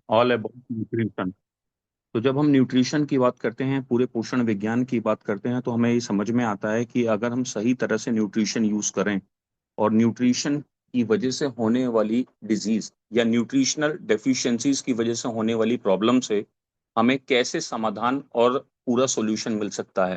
All about nutrition. तो जब हम न्यूट्रिशन की बात करते हैं, पूरे पोषण विज्ञान की बात करते हैं, तो हमें ये समझ में आता है कि अगर हम सही तरह से न्यूट्रिशन यूज करें और न्यूट्रिशन की वजह से होने वाली डिजीज या न्यूट्रिशनल डेफिशिएंसीज की वजह से होने वाली प्रॉब्लम से हमें कैसे समाधान और पूरा सॉल्यूशन मिल सकता है।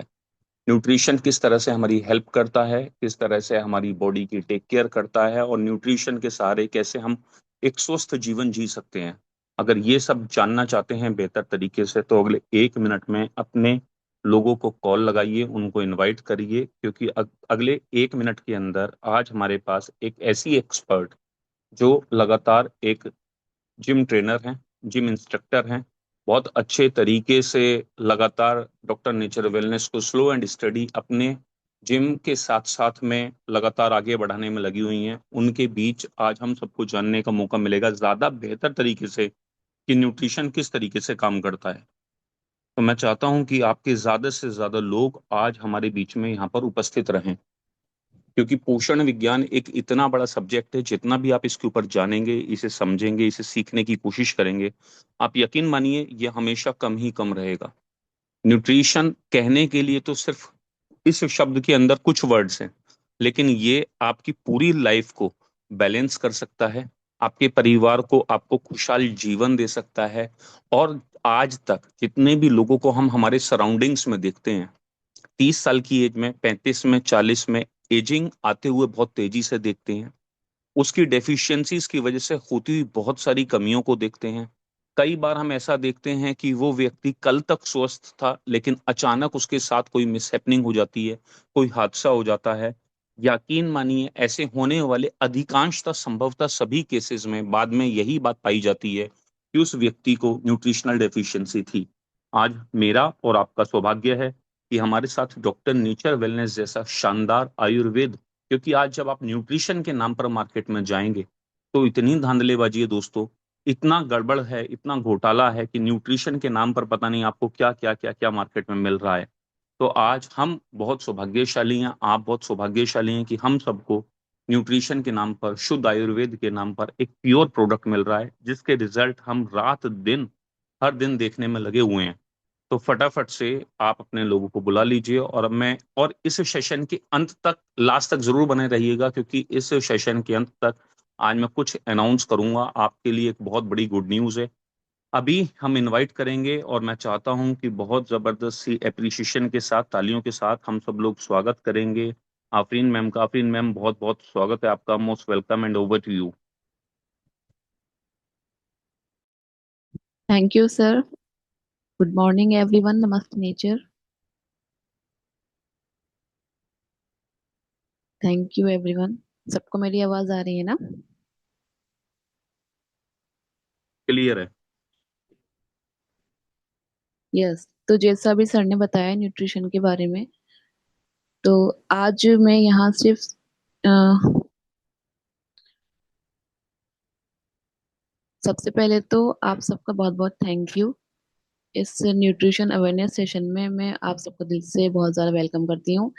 न्यूट्रिशन किस तरह से हमारी हेल्प करता है, किस तरह से हमारी बॉडी की टेक केयर करता है, और न्यूट्रिशन के सहारे कैसे हम एक स्वस्थ जीवन जी सकते हैं। अगर ये सब जानना चाहते हैं बेहतर तरीके से, तो अगले 1 मिनट में अपने लोगों को कॉल लगाइए, उनको इनवाइट करिए, क्योंकि अगले 1 मिनट के अंदर आज हमारे पास एक ऐसी एक्सपर्ट जो लगातार एक जिम ट्रेनर हैं, जिम इंस्ट्रक्टर हैं, बहुत अच्छे तरीके से लगातार डॉक्टर नेचर वेलनेस को स्लो एंड स्टडी अपने जिम के साथ साथ में लगातार आगे बढ़ाने में लगी हुई हैं। उनके बीच आज हम सबको जानने का मौका मिलेगा ज़्यादा बेहतर तरीके से कि न्यूट्रिशन किस तरीके से काम करता है। तो मैं चाहता हूं कि आपके ज़्यादा से ज़्यादा लोग आज हमारे बीच में यहाँ पर उपस्थित रहें, क्योंकि पोषण विज्ञान एक इतना बड़ा सब्जेक्ट है। जितना भी आप इसके ऊपर जानेंगे, इसे समझेंगे, इसे सीखने की कोशिश करेंगे, आप यकीन मानिए ये हमेशा कम ही कम रहेगा। न्यूट्रिशन कहने के लिए तो सिर्फ इस शब्द के अंदर कुछ वर्ड्स हैं, लेकिन ये आपकी पूरी लाइफ को बैलेंस कर सकता है, आपके परिवार को, आपको खुशहाल जीवन दे सकता है। और आज तक जितने भी लोगों को हम हमारे सराउंडिंग्स में देखते हैं, 30 साल की एज में, 35 में, 40 में एजिंग आते हुए बहुत तेजी से देखते हैं। उसकी डेफिशिएंसीज की वजह से होती हुई बहुत सारी कमियों को देखते हैं। कई बार हम ऐसा देखते हैं कि वो व्यक्ति कल तक स्वस्थ था, लेकिन अचानक उसके साथ कोई मिसहैपनिंग हो जाती है, कोई हादसा हो जाता है। यकीन मानिए ऐसे होने वाले अधिकांशतः, संभवतः सभी केसेस में बाद में यही बात पाई जाती है कि उस व्यक्ति को न्यूट्रिशनल डेफिशिएंसी थी। आज मेरा और आपका सौभाग्य है कि हमारे साथ डॉक्टर नेचर वेलनेस जैसा शानदार आयुर्वेद, क्योंकि आज जब आप न्यूट्रिशन के नाम पर मार्केट में जाएंगे तो इतनी धांधलेबाजी है दोस्तों, इतना गड़बड़ है, इतना घोटाला है कि न्यूट्रिशन के नाम पर पता नहीं आपको क्या क्या क्या क्या मार्केट में मिल रहा है। तो आज हम बहुत सौभाग्यशाली हैं, आप बहुत सौभाग्यशाली हैं कि हम सबको न्यूट्रिशन के नाम पर, शुद्ध आयुर्वेद के नाम पर एक प्योर प्रोडक्ट मिल रहा है, जिसके रिजल्ट हम रात दिन हर दिन देखने में लगे हुए हैं। तो फटाफट से आप अपने लोगों को बुला लीजिए, और अब मैं, और इस सेशन के अंत तक, लास्ट तक जरूर बने रहिएगा, क्योंकि इस सेशन के अंत तक आज मैं कुछ अनाउंस करूंगा आपके लिए। एक बहुत बड़ी गुड न्यूज़ है। अभी हम इनवाइट करेंगे, और मैं चाहता हूं कि बहुत जबरदस्त सी एप्रिसिएशन के साथ, तालियों के साथ हम सब लोग स्वागत करेंगे आफरीन मैम का। आफरीन मैम, बहुत बहुत स्वागत है आपका, most welcome and over to you. Thank you, sir. Good morning, everyone. Namaste, nature. Thank you, everyone. सबको मेरी आवाज आ रही है ना? क्लियर है। यस। तो जैसा भी सर ने बताया न्यूट्रिशन के बारे में, तो आज मैं यहाँ सिर्फ अ, सबसे पहले तो आप सबका बहुत बहुत थैंक यू। इस न्यूट्रिशन अवेयरनेस सेशन में मैं आप सबको दिल से बहुत ज़्यादा वेलकम करती हूँ।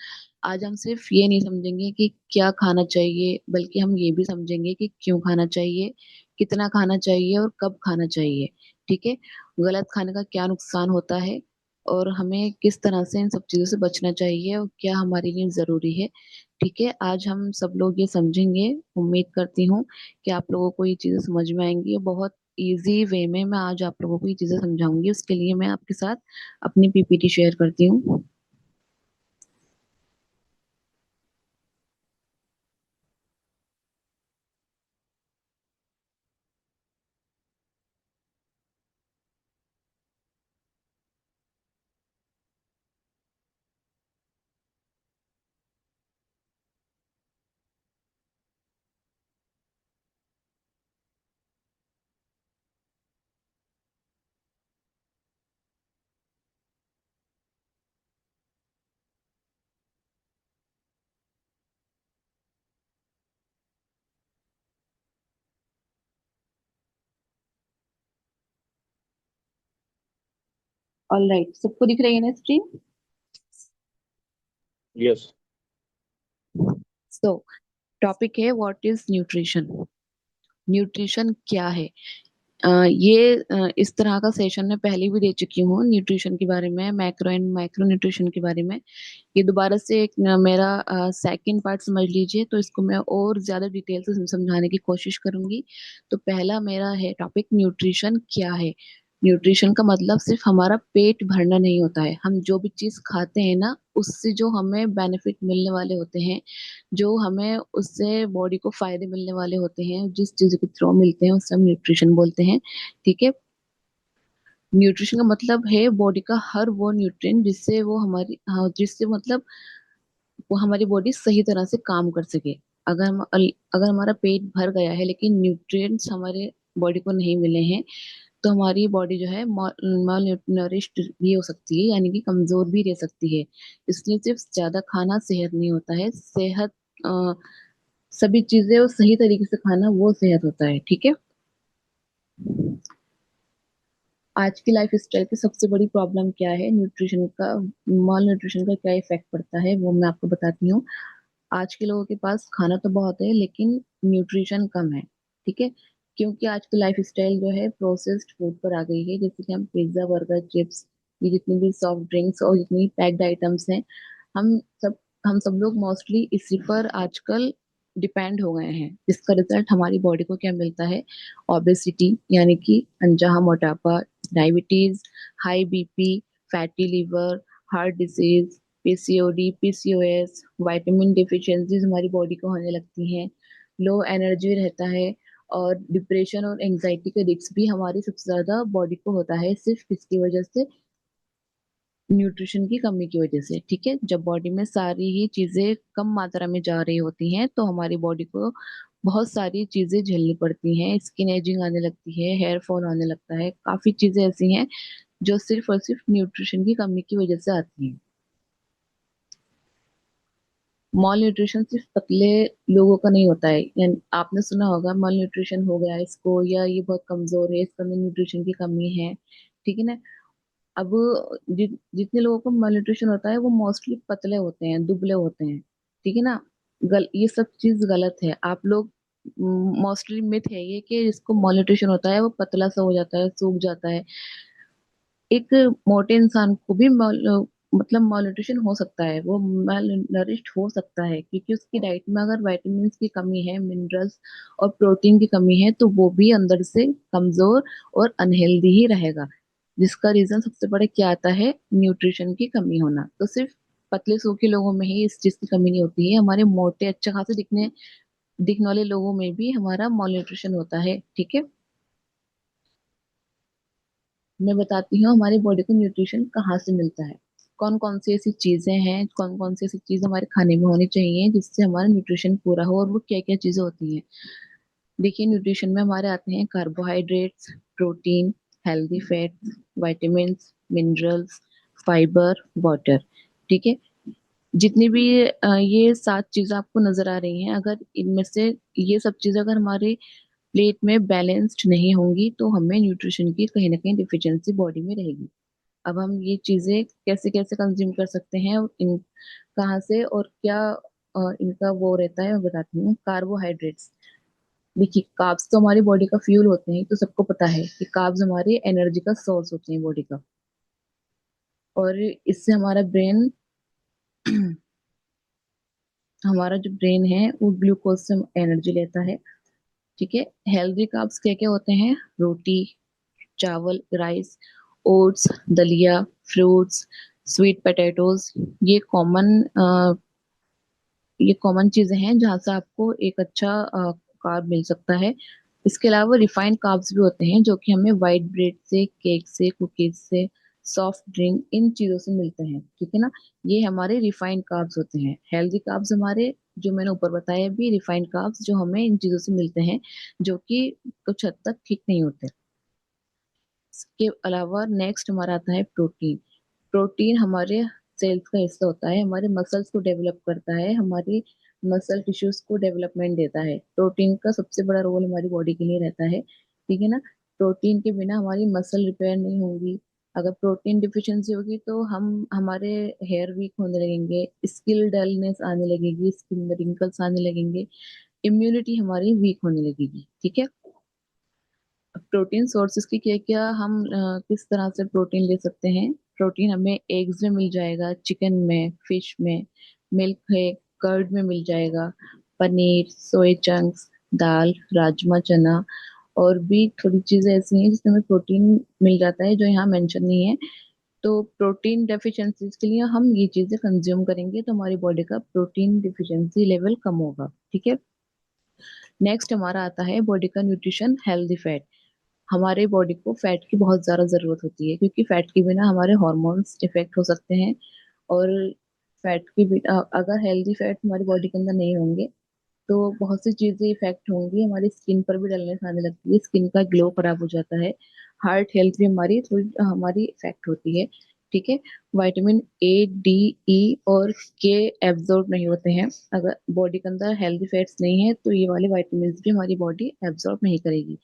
आज हम सिर्फ ये नहीं समझेंगे कि क्या खाना चाहिए, बल्कि हम ये भी समझेंगे कि क्यों खाना चाहिए, कितना खाना चाहिए और कब खाना चाहिए। ठीक है। गलत खाने का क्या नुकसान होता है, और हमें किस तरह से इन सब चीज़ों से बचना चाहिए और क्या हमारे लिए ज़रूरी है। ठीक है, आज हम सब लोग ये समझेंगे। उम्मीद करती हूँ कि आप लोगों को ये चीज़ें समझ में आएंगी, और बहुत इजी वे में मैं आज आप लोगों को ये चीजें समझाऊंगी। उसके लिए मैं आपके साथ अपनी पीपीटी शेयर करती हूँ। ऑल राइट, सबको दिख रही है ना स्क्रीन? यस। सो टॉपिक है व्हाट इज न्यूट्रिशन। न्यूट्रिशन क्या है? इस तरह का सेशन मैं पहले भी दे चुकी हूँ न्यूट्रिशन के बारे में, मैक्रो एंड माइक्रो न्यूट्रिशन के बारे में। ये दोबारा से एक मेरा सेकंड पार्ट समझ लीजिए, तो इसको मैं और ज्यादा डिटेल से समझाने की कोशिश करूंगी। तो पहला मेरा है टॉपिक, न्यूट्रिशन क्या है। न्यूट्रिशन का मतलब सिर्फ हमारा पेट भरना नहीं होता है। हम जो भी चीज खाते हैं ना, उससे जो हमें बेनिफिट मिलने वाले होते हैं, जो हमें उससे बॉडी को फायदे मिलने वाले होते हैं, जिस चीज के थ्रू मिलते हैं, उससे हम न्यूट्रिशन बोलते हैं। ठीक है। न्यूट्रिशन का मतलब है बॉडी का हर वो न्यूट्रिएंट जिससे वो हमारी, हाँ, जिससे मतलब वो हमारी बॉडी सही तरह से काम कर सके। अगर हमारा पेट भर गया है लेकिन न्यूट्रिएंट्स हमारे बॉडी को नहीं मिले हैं, तो हमारी बॉडी जो है माल नरिश्ड भी हो सकती है, यानी कि कमजोर भी रह सकती है। इसलिए सिर्फ ज्यादा खाना सेहत नहीं होता है। सेहत अ, सभी चीजें और सही तरीके से खाना, वो सेहत होता है। ठीक है। आज की लाइफ स्टाइल की सबसे बड़ी प्रॉब्लम क्या है, न्यूट्रिशन का, माल न्यूट्रिशन का क्या इफेक्ट पड़ता है, वो मैं आपको बताती हूँ। आज के लोगों के पास खाना तो बहुत है लेकिन न्यूट्रिशन कम है। ठीक है। क्योंकि आज की लाइफ स्टाइल जो है प्रोसेस्ड फूड पर आ गई है, जैसे कि हम पिज्जा, बर्गर, चिप्स, ये जितनी भी सॉफ्ट ड्रिंक्स और जितनी पैक्ड आइटम्स हैं, हम सब हम सब लोग मोस्टली इसी पर आजकल डिपेंड हो गए हैं, जिसका रिजल्ट हमारी बॉडी को क्या मिलता है, ओबेसिटी यानी कि अनचाहा मोटापा, diabetes, high BP, fatty liver, heart disease, PCOD, PCOS, vitamin deficiencies हमारी बॉडी को होने लगती हैं, लो एनर्जी रहता है, और डिप्रेशन और एंजाइटी के रिस्क भी हमारी सबसे ज्यादा बॉडी को होता है, सिर्फ किसकी वजह से, न्यूट्रिशन की कमी की वजह से। ठीक है। जब बॉडी में सारी ही चीजें कम मात्रा में जा रही होती हैं, तो हमारी बॉडी को बहुत सारी चीजें झेलनी पड़ती हैं, स्किन एजिंग आने लगती है, हेयर फॉल आने लगता है, काफी चीजें ऐसी हैं जो सिर्फ और सिर्फ न्यूट्रिशन की कमी की वजह से आती हैं। मॉल न्यूट्रिशन सिर्फ पतले लोगों का नहीं होता है, यानी आपने सुना होगा मॉल न्यूट्रिशन हो गया इसको, या ये बहुत कमजोर है, इसको में न्यूट्रिशन की कमी है। ठीक है ना। अब जितने लोगों को मॉल न्यूट्रिशन होता है वो मोस्टली पतले होते हैं, दुबले होते हैं। ठीक है ना। ये सब चीज गलत है। आप लोग, मोस्टली मिथ है ये कि जिसको मॉल न्यूट्रिशन होता है वो पतला सा हो जाता है, सूख जाता है। एक मोटे इंसान को भी मतलब malnutrition हो सकता है, वो माल नरिश्ड हो सकता है, क्योंकि उसकी डाइट में अगर विटामिन की कमी है, मिनरल्स और प्रोटीन की कमी है, तो वो भी अंदर से कमजोर और अनहेल्दी ही रहेगा। जिसका रीजन सबसे बड़ा क्या आता है, न्यूट्रिशन की कमी होना। तो सिर्फ पतले सूखे लोगों में ही इस चीज की कमी नहीं होती है, हमारे मोटे अच्छे खासे दिखने वाले लोगों में भी हमारा मॉल न्यूट्रिशन होता है। ठीक है। मैं बताती हूँ हमारी बॉडी को न्यूट्रिशन कहाँ से मिलता है, कौन कौन सी ऐसी चीजें हैं, कौन कौन सी ऐसी चीज हमारे खाने में होनी चाहिए जिससे हमारा न्यूट्रिशन पूरा हो, और वो क्या क्या चीजें होती हैं। देखिए, न्यूट्रिशन में हमारे आते हैं carbohydrates, protein, healthy fats, vitamins, minerals, fibre, water. ठीक है। जितनी भी ये 7 चीजें आपको नजर आ रही हैं, अगर इनमें से ये सब चीजें अगर हमारे प्लेट में बैलेंस्ड नहीं होंगी, तो हमें न्यूट्रिशन की कहीं ना कहीं डिफिशियंसी बॉडी में रहेगी। अब हम ये चीजें कैसे कैसे कंज्यूम कर सकते हैं, और इन कहाँ से और क्या इनका वो रहता है, मैं बताती हूँ। कार्बोहाइड्रेट्स, देखिए कार्ब्स तो हमारी बॉडी का फ्यूल होते हैं, तो सबको पता है कि कार्ब्स हमारी एनर्जी का सोर्स होते हैं बॉडी का, और इससे हमारा ब्रेन हमारा जो ब्रेन है वो ग्लूकोज से एनर्जी लेता है। ठीक है। हेल्दी कार्ब्स क्या क्या होते हैं, रोटी, चावल, राइस, ओट्स, दलिया, फ्रूट्स, स्वीट पोटैटोज, ये कॉमन ये कॉमन चीजें हैं जहाँ से आपको एक अच्छा कार्ब मिल सकता है। इसके अलावा रिफाइंड कार्ब्स भी होते हैं, जो कि हमें वाइट ब्रेड से, केक से, कुकीज से, सॉफ्ट ड्रिंक, इन चीजों से मिलते हैं। ठीक है ना। ये हमारे रिफाइंड कार्ब्स होते हैं। हेल्दी कार्ब्स हमारे, जो मैंने ऊपर बताया भी, रिफाइंड कार्ब्स जो हमें इन चीजों से मिलते हैं, जो कि कुछ हद तक ठीक नहीं होते। इसके अलावा नेक्स्ट हमारा आता है प्रोटीन। प्रोटीन हमारे सेल्स का हिस्सा होता है, हमारे मसल्स को डेवलप करता है, हमारी मसल टिश्यूज को डेवलपमेंट देता है। प्रोटीन का सबसे बड़ा रोल हमारी बॉडी के लिए रहता है। ठीक है ना। प्रोटीन के बिना हमारी मसल रिपेयर नहीं होगी। अगर प्रोटीन डिफिशियंसी होगी तो हम हमारे हेयर वीक होने लगेंगे, स्किल डलनेस आने लगेगी, स्किन में रिंकल्स आने लगेंगे, इम्यूनिटी हमारी वीक होने लगेगी। ठीक है। प्रोटीन सोर्सेज की क्या क्या हम किस तरह से प्रोटीन ले सकते हैं। प्रोटीन हमें एग्स में मिल जाएगा, चिकन में, फिश में, मिल्क है, कर्ड में मिल जाएगा, पनीर, सोया चंक्स, दाल, राजमा, चना, और भी थोड़ी चीजें ऐसी हैं जिसमें हमें प्रोटीन मिल जाता है जो यहाँ मेंशन नहीं है। तो प्रोटीन डेफिशिएंसीज के लिए हम ये चीजें कंज्यूम करेंगे तो हमारी बॉडी का प्रोटीन डिफिशिएंसी लेवल कम होगा, ठीक है। नेक्स्ट हमारा आता है बॉडी का न्यूट्रिशन, हेल्दी फैट। हमारे बॉडी को फैट की बहुत ज्यादा जरूरत होती है क्योंकि फैट के बिना हमारे हॉर्मोन्स इफेक्ट हो सकते हैं। और फैट की बिना अगर हेल्दी फैट हमारी बॉडी के अंदर नहीं होंगे तो बहुत सी चीजें इफेक्ट होंगी, हमारी स्किन पर भी डलने आने लगती है, स्किन का ग्लो खराब हो जाता है, हार्ट हेल्थ भी हमारी थोड़ी हमारी इफेक्ट होती है, ठीक है। विटामिन ए, डी, ई और के एब्जॉर्ब नहीं होते हैं। अगर बॉडी के अंदर हेल्दी फैट्स नहीं है तो ये वाले विटामिन भी हमारी बॉडी एब्जॉर्ब नहीं करेगी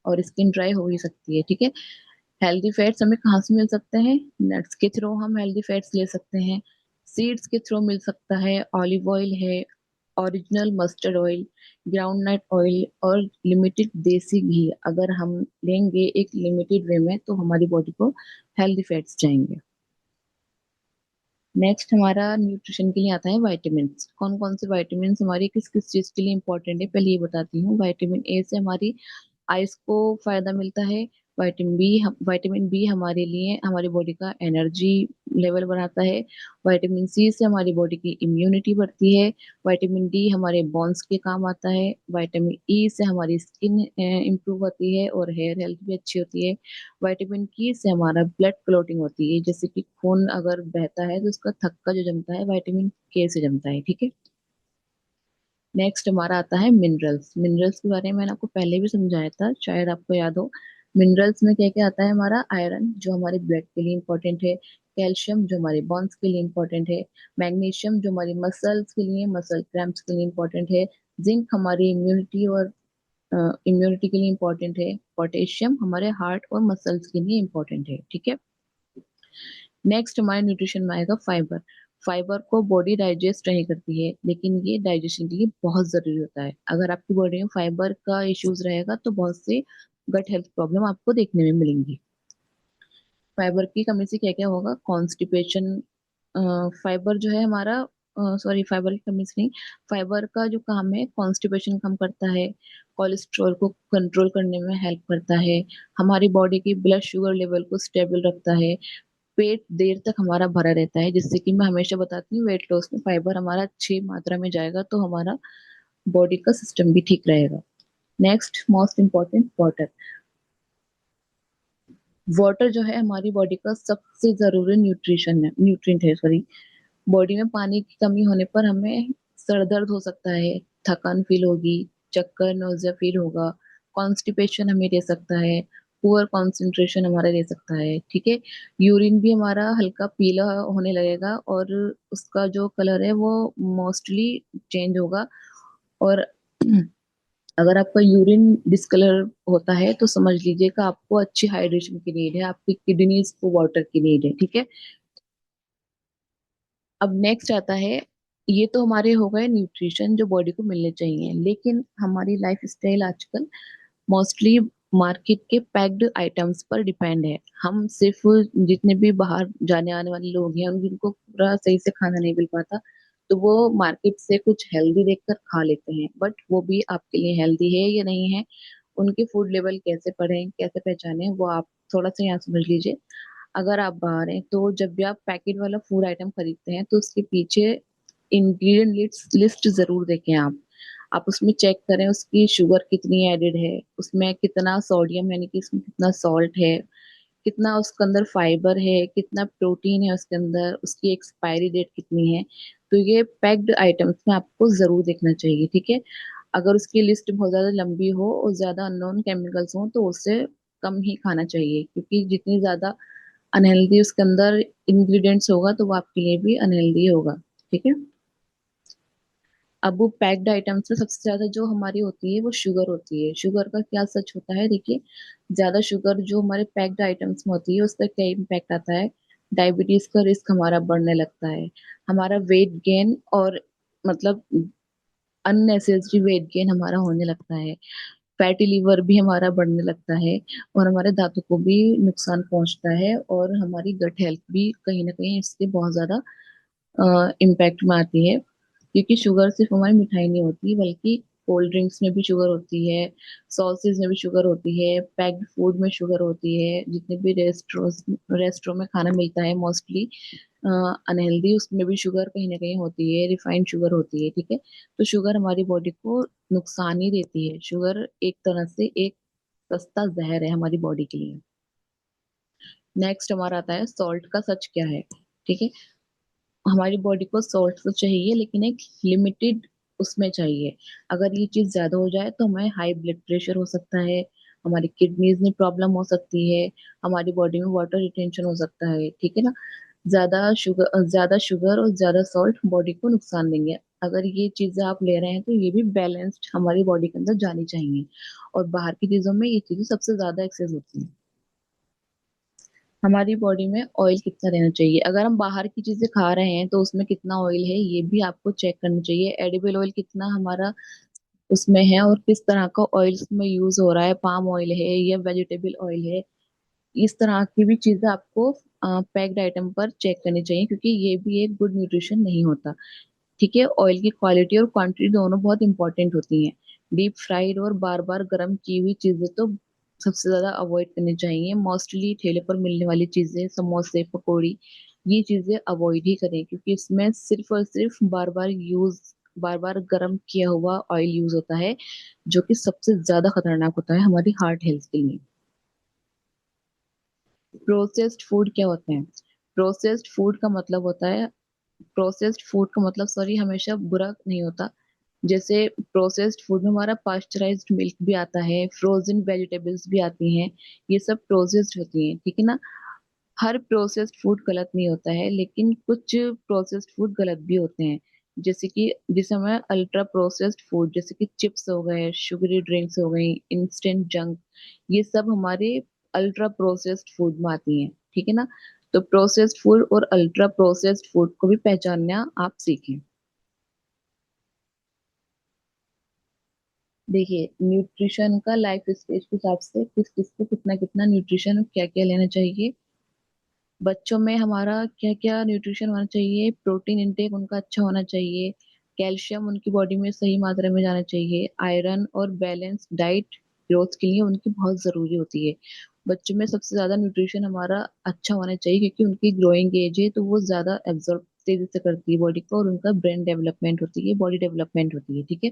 और स्किन ड्राई हो ही सकती है, ठीक है। हेल्दी फैट्स हमें कहाँ से मिल सकते हैं? नट्स के थ्रू हम हेल्दी फैट्स ले सकते हैं, सीड्स के थ्रू मिल सकता है, ऑलिव ऑयल है, original mustard oil, groundnut oil और लिमिटेड देसी घी अगर हम लेंगे एक लिमिटेड वे में तो हमारी बॉडी को हेल्दी फैट्स जाएंगे। नेक्स्ट हमारा न्यूट्रिशन के लिए आता है विटामिन। कौन कौन से विटामिन हमारी किस किस चीज के लिए इंपॉर्टेंट है, पहले ये बताती हूँ। विटामिन ए से हमारी आइस को फायदा मिलता है। विटामिन बी हमारे लिए हमारी बॉडी का एनर्जी लेवल बढ़ाता है। विटामिन सी से हमारी बॉडी की इम्यूनिटी बढ़ती है। विटामिन डी हमारे बोन्स के काम आता है। विटामिन ई से हमारी स्किन इंप्रूव होती है और हेयर हेल्थ भी अच्छी होती है। विटामिन के से हमारा ब्लड क्लॉटिंग होती है, जैसे कि खून अगर बहता है तो उसका थक्का जो जमता है विटामिन के से जमता है, ठीक है। नेक्स्ट हमारा आता है मिनरल्स। मिनरल्स के बारे में मैंने आपको पहले भी समझाया था, शायद आपको याद हो। मिनरल्स में क्या क्या आता है? हमारा आयरन जो हमारे ब्लड के लिए इंपॉर्टेंट है, कैल्शियम जो हमारे बोन्स के लिए इंपॉर्टेंट है, मैग्नीशियम जो हमारी मसल्स के लिए, मसल क्रैम्प्स के लिए इंपॉर्टेंट है, जिंक हमारी इम्यूनिटी और इम्यूनिटी के लिए इंपॉर्टेंट है, पोटेशियम हमारे हार्ट और मसल्स के लिए इंपॉर्टेंट है, ठीक है। नेक्स्ट हमारे न्यूट्रिशन में आएगा फाइबर। फाइबर को बॉडी डाइजेस्ट नहीं करती है लेकिन ये डाइजेशन के लिए बहुत जरूरी होता है। अगर आपकी बॉडी में फाइबर का इश्यूज रहेगा तो बहुत से गट हेल्थ प्रॉब्लम आपको देखने में मिलेंगी। फाइबर की कमी से क्या क्या होगा? कॉन्स्टिपेशन। फाइबर जो है हमारा, सॉरी, फाइबर की कमी से नहीं, फाइबर का जो काम है कॉन्स्टिपेशन कम करता है, कोलेस्ट्रॉल को कंट्रोल करने में हेल्प करता है, हमारी बॉडी की ब्लड शुगर लेवल को स्टेबल रखता है, पेट देर तक हमारा भरा रहता है, जिससे कि मैं हमेशा बताती हूँ वेट लॉस में फाइबर हमारा अच्छी मात्रा में जाएगा तो हमारा बॉडी का सिस्टम भी ठीक रहेगा। Next most important, water. Water जो है हमारी बॉडी का सबसे जरूरी न्यूट्रिशन है, न्यूट्रिएंट है, सॉरी। बॉडी में पानी की कमी होने पर हमें सर दर्द हो सकता है, थकान फील होगी, चक्कर, नौजिया फील होगा, कॉन्स्टिपेशन हमें दे सकता है, पुअर कंसंट्रेशन हमारा दे सकता है, ठीक है। यूरिन भी हमारा हल्का पीला होने लगेगा और उसका जो कलर है वो मोस्टली चेंज होगा। और अगर आपका यूरिन डिस्कलर होता है तो समझ लीजिएगा आपको अच्छी हाइड्रेशन की नीड है, आपकी किडनीज को वाटर की नीड है, ठीक है। अब नेक्स्ट आता है, ये तो हमारे हो गए न्यूट्रिशन जो बॉडी को मिलने चाहिए, लेकिन हमारी लाइफ स्टाइल आजकल मोस्टली मार्केट के पैक्ड आइटम्स पर डिपेंड है। हम सिर्फ जितने भी बाहर जाने आने वाले लोग हैं उनको पूरा सही से खाना नहीं मिल पाता तो वो मार्केट से कुछ हेल्दी देखकर खा लेते हैं, बट वो भी आपके लिए हेल्दी है या नहीं है, उनके फूड लेवल कैसे पढ़ें, कैसे पहचानें, वो आप थोड़ा सा यहाँ समझ लीजिए। अगर आप बाहर हैं तो जब भी आप पैकेट वाला फूड आइटम खरीदते हैं तो उसके पीछे इंग्रेडिएंट लिस्ट लिस्ट जरूर देखें आप उसमें चेक करें उसकी शुगर कितनी एडेड है, उसमें कितना सोडियम यानी कि इसमें कितना सॉल्ट है, कितना उसके अंदर फाइबर है, कितना प्रोटीन है उसके अंदर, उसकी एक्सपायरी डेट कितनी है। तो ये पैक्ड आइटम्स में आपको जरूर देखना चाहिए, ठीक है। अगर उसकी लिस्ट बहुत ज्यादा लंबी हो और ज्यादा अननोन केमिकल्स हो तो उससे कम ही खाना चाहिए, क्योंकि जितनी ज्यादा अनहेल्दी उसके अंदर इंग्रेडिएंट्स होगा तो वो आपके लिए भी अनहेल्दी होगा, ठीक है। अब वो पैक्ड आइटम्स में सबसे ज्यादा जो हमारी होती है वो शुगर होती है। शुगर का क्या सच होता है, देखिए, ज्यादा शुगर जो हमारे पैक्ड आइटम्स में होती है उसका क्या इम्पैक्ट आता है? डायबिटीज का रिस्क हमारा बढ़ने लगता है, हमारा वेट गेन और मतलब अननेसेसरी वेट गेन हमारा होने लगता है। फैटी लिवर भी हमारा बढ़ने लगता है, और हमारे दांतों को भी नुकसान पहुंचता है, और हमारी गट हेल्थ भी कहीं ना कहीं इससे बहुत ज्यादा इम्पैक्ट में आती है। क्योंकि शुगर सिर्फ हमारी मिठाई नहीं होती, बल्कि कोल्ड ड्रिंक्स में भी शुगर होती है, सॉसेज में भी शुगर होती है, पैक्ड फूड में शुगर होती है, जितने भी रेस्टोरों में खाना मिलता है मोस्टली अनहेल्दी, उसमें भी शुगर कहीं ना कहीं होती है, रिफाइंड शुगर होती है, ठीक है। तो शुगर हमारी बॉडी को नुकसान ही देती है। शुगर एक तरह से एक सस्ता जहर है हमारी बॉडी के लिए। नेक्स्ट हमारा आता है सॉल्ट का सच क्या है। ठीक है, हमारी बॉडी को सॉल्ट तो चाहिए, लेकिन एक लिमिटेड उसमें चाहिए। अगर ये चीज ज्यादा हो जाए तो हमें हाई ब्लड प्रेशर हो सकता है, हमारी किडनीज में प्रॉब्लम हो सकती है, हमारी बॉडी में वाटर रिटेंशन हो सकता है, ठीक है ना। ज्यादा शुगर और ज्यादा सॉल्ट बॉडी को नुकसान देंगे। अगर ये चीजें आप ले रहे हैं तो ये भी बैलेंस्ड हमारी बॉडी के अंदर जानी चाहिए। और बाहर की चीजों में ये चीजें सबसे ज्यादा एक्सेस होती हैं। हमारी बॉडी में ऑयल कितना रहना चाहिए। अगर हम बाहर की चीजें खा रहे हैं तो उसमें कितना ऑयल है ये भी आपको चेक करना चाहिए। एडिबल ऑयल कितना हमारा उसमें है, और किस तरह का ऑयल उसमें यूज हो रहा है, पाम ऑयल है या वेजिटेबल ऑयल है। इस तरह की भी चीजें आपको पैक्ड आइटम पर चेक करनी चाहिए, क्योंकि ये भी एक गुड न्यूट्रिशन नहीं होता। ठीक है, ऑयल की क्वालिटी और क्वांटिटी दोनों बहुत इंपॉर्टेंट होती हैं। डीप फ्राइड और बार बार गर्म की हुई चीजें तो सबसे ज्यादा अवॉइड करनी चाहिए। मोस्टली ठेले पर मिलने वाली चीजें, समोसे, पकौड़ी, ये चीजें अवॉइड ही करें, क्योंकि इसमें सिर्फ और सिर्फ बार बार गर्म किया हुआ ऑयल यूज होता है, जो कि सबसे ज्यादा खतरनाक होता है हमारी हार्ट हेल्थ के लिए। प्रोसेस्ड फूड क्या होते हैं। प्रोसेस्ड फूड का मतलब होता है प्रोसेस्ड फूड का मतलब, सॉरी, हमेशा बुरा नहीं होता। जैसे प्रोसेस्ड फूड में हमारा पास्चराइज्ड मिल्क भी आता है, फ्रोजन वेजिटेबल्स भी आती हैं, ये सब प्रोसेस्ड होती हैं, ठीक है ना। हर प्रोसेस्ड फूड गलत नहीं होता है, लेकिन कुछ प्रोसेस्ड फूड गलत भी होते हैं। जैसे हमें अल्ट्रा प्रोसेस्ड फूड, जैसे कि चिप्स हो गए, शुगरी ड्रिंक्स हो गई, इंस्टेंट जंक, ये सब हमारे अल्ट्रा प्रोसेस्ड फूड में आती हैं, ठीक है ना। तो प्रोसेस्ड फूड और अल्ट्रा प्रोसेस्ड फूड को भी पहचानना आप सीखें। देखिए, न्यूट्रिशन का लाइफ स्टेज के हिसाब से किस किस को कितना कितना न्यूट्रिशन और क्या क्या लेना चाहिए। बच्चों में हमारा क्या क्या न्यूट्रिशन होना चाहिए। प्रोटीन इंटेक उनका अच्छा होना चाहिए, कैल्शियम उनकी बॉडी में सही मात्रा में जाना चाहिए, आयरन और बैलेंस डाइट ग्रोथ के लिए उनकी बहुत जरूरी होती है। बच्चों में सबसे ज्यादा न्यूट्रिशन हमारा अच्छा होना चाहिए, क्योंकि उनकी ग्रोइंग एज है, तो वो ज्यादा एब्जॉर्ब तेजी से करती है बॉडी को, और उनका ब्रेन डेवलपमेंट होती है, बॉडी डेवलपमेंट होती है, ठीक है।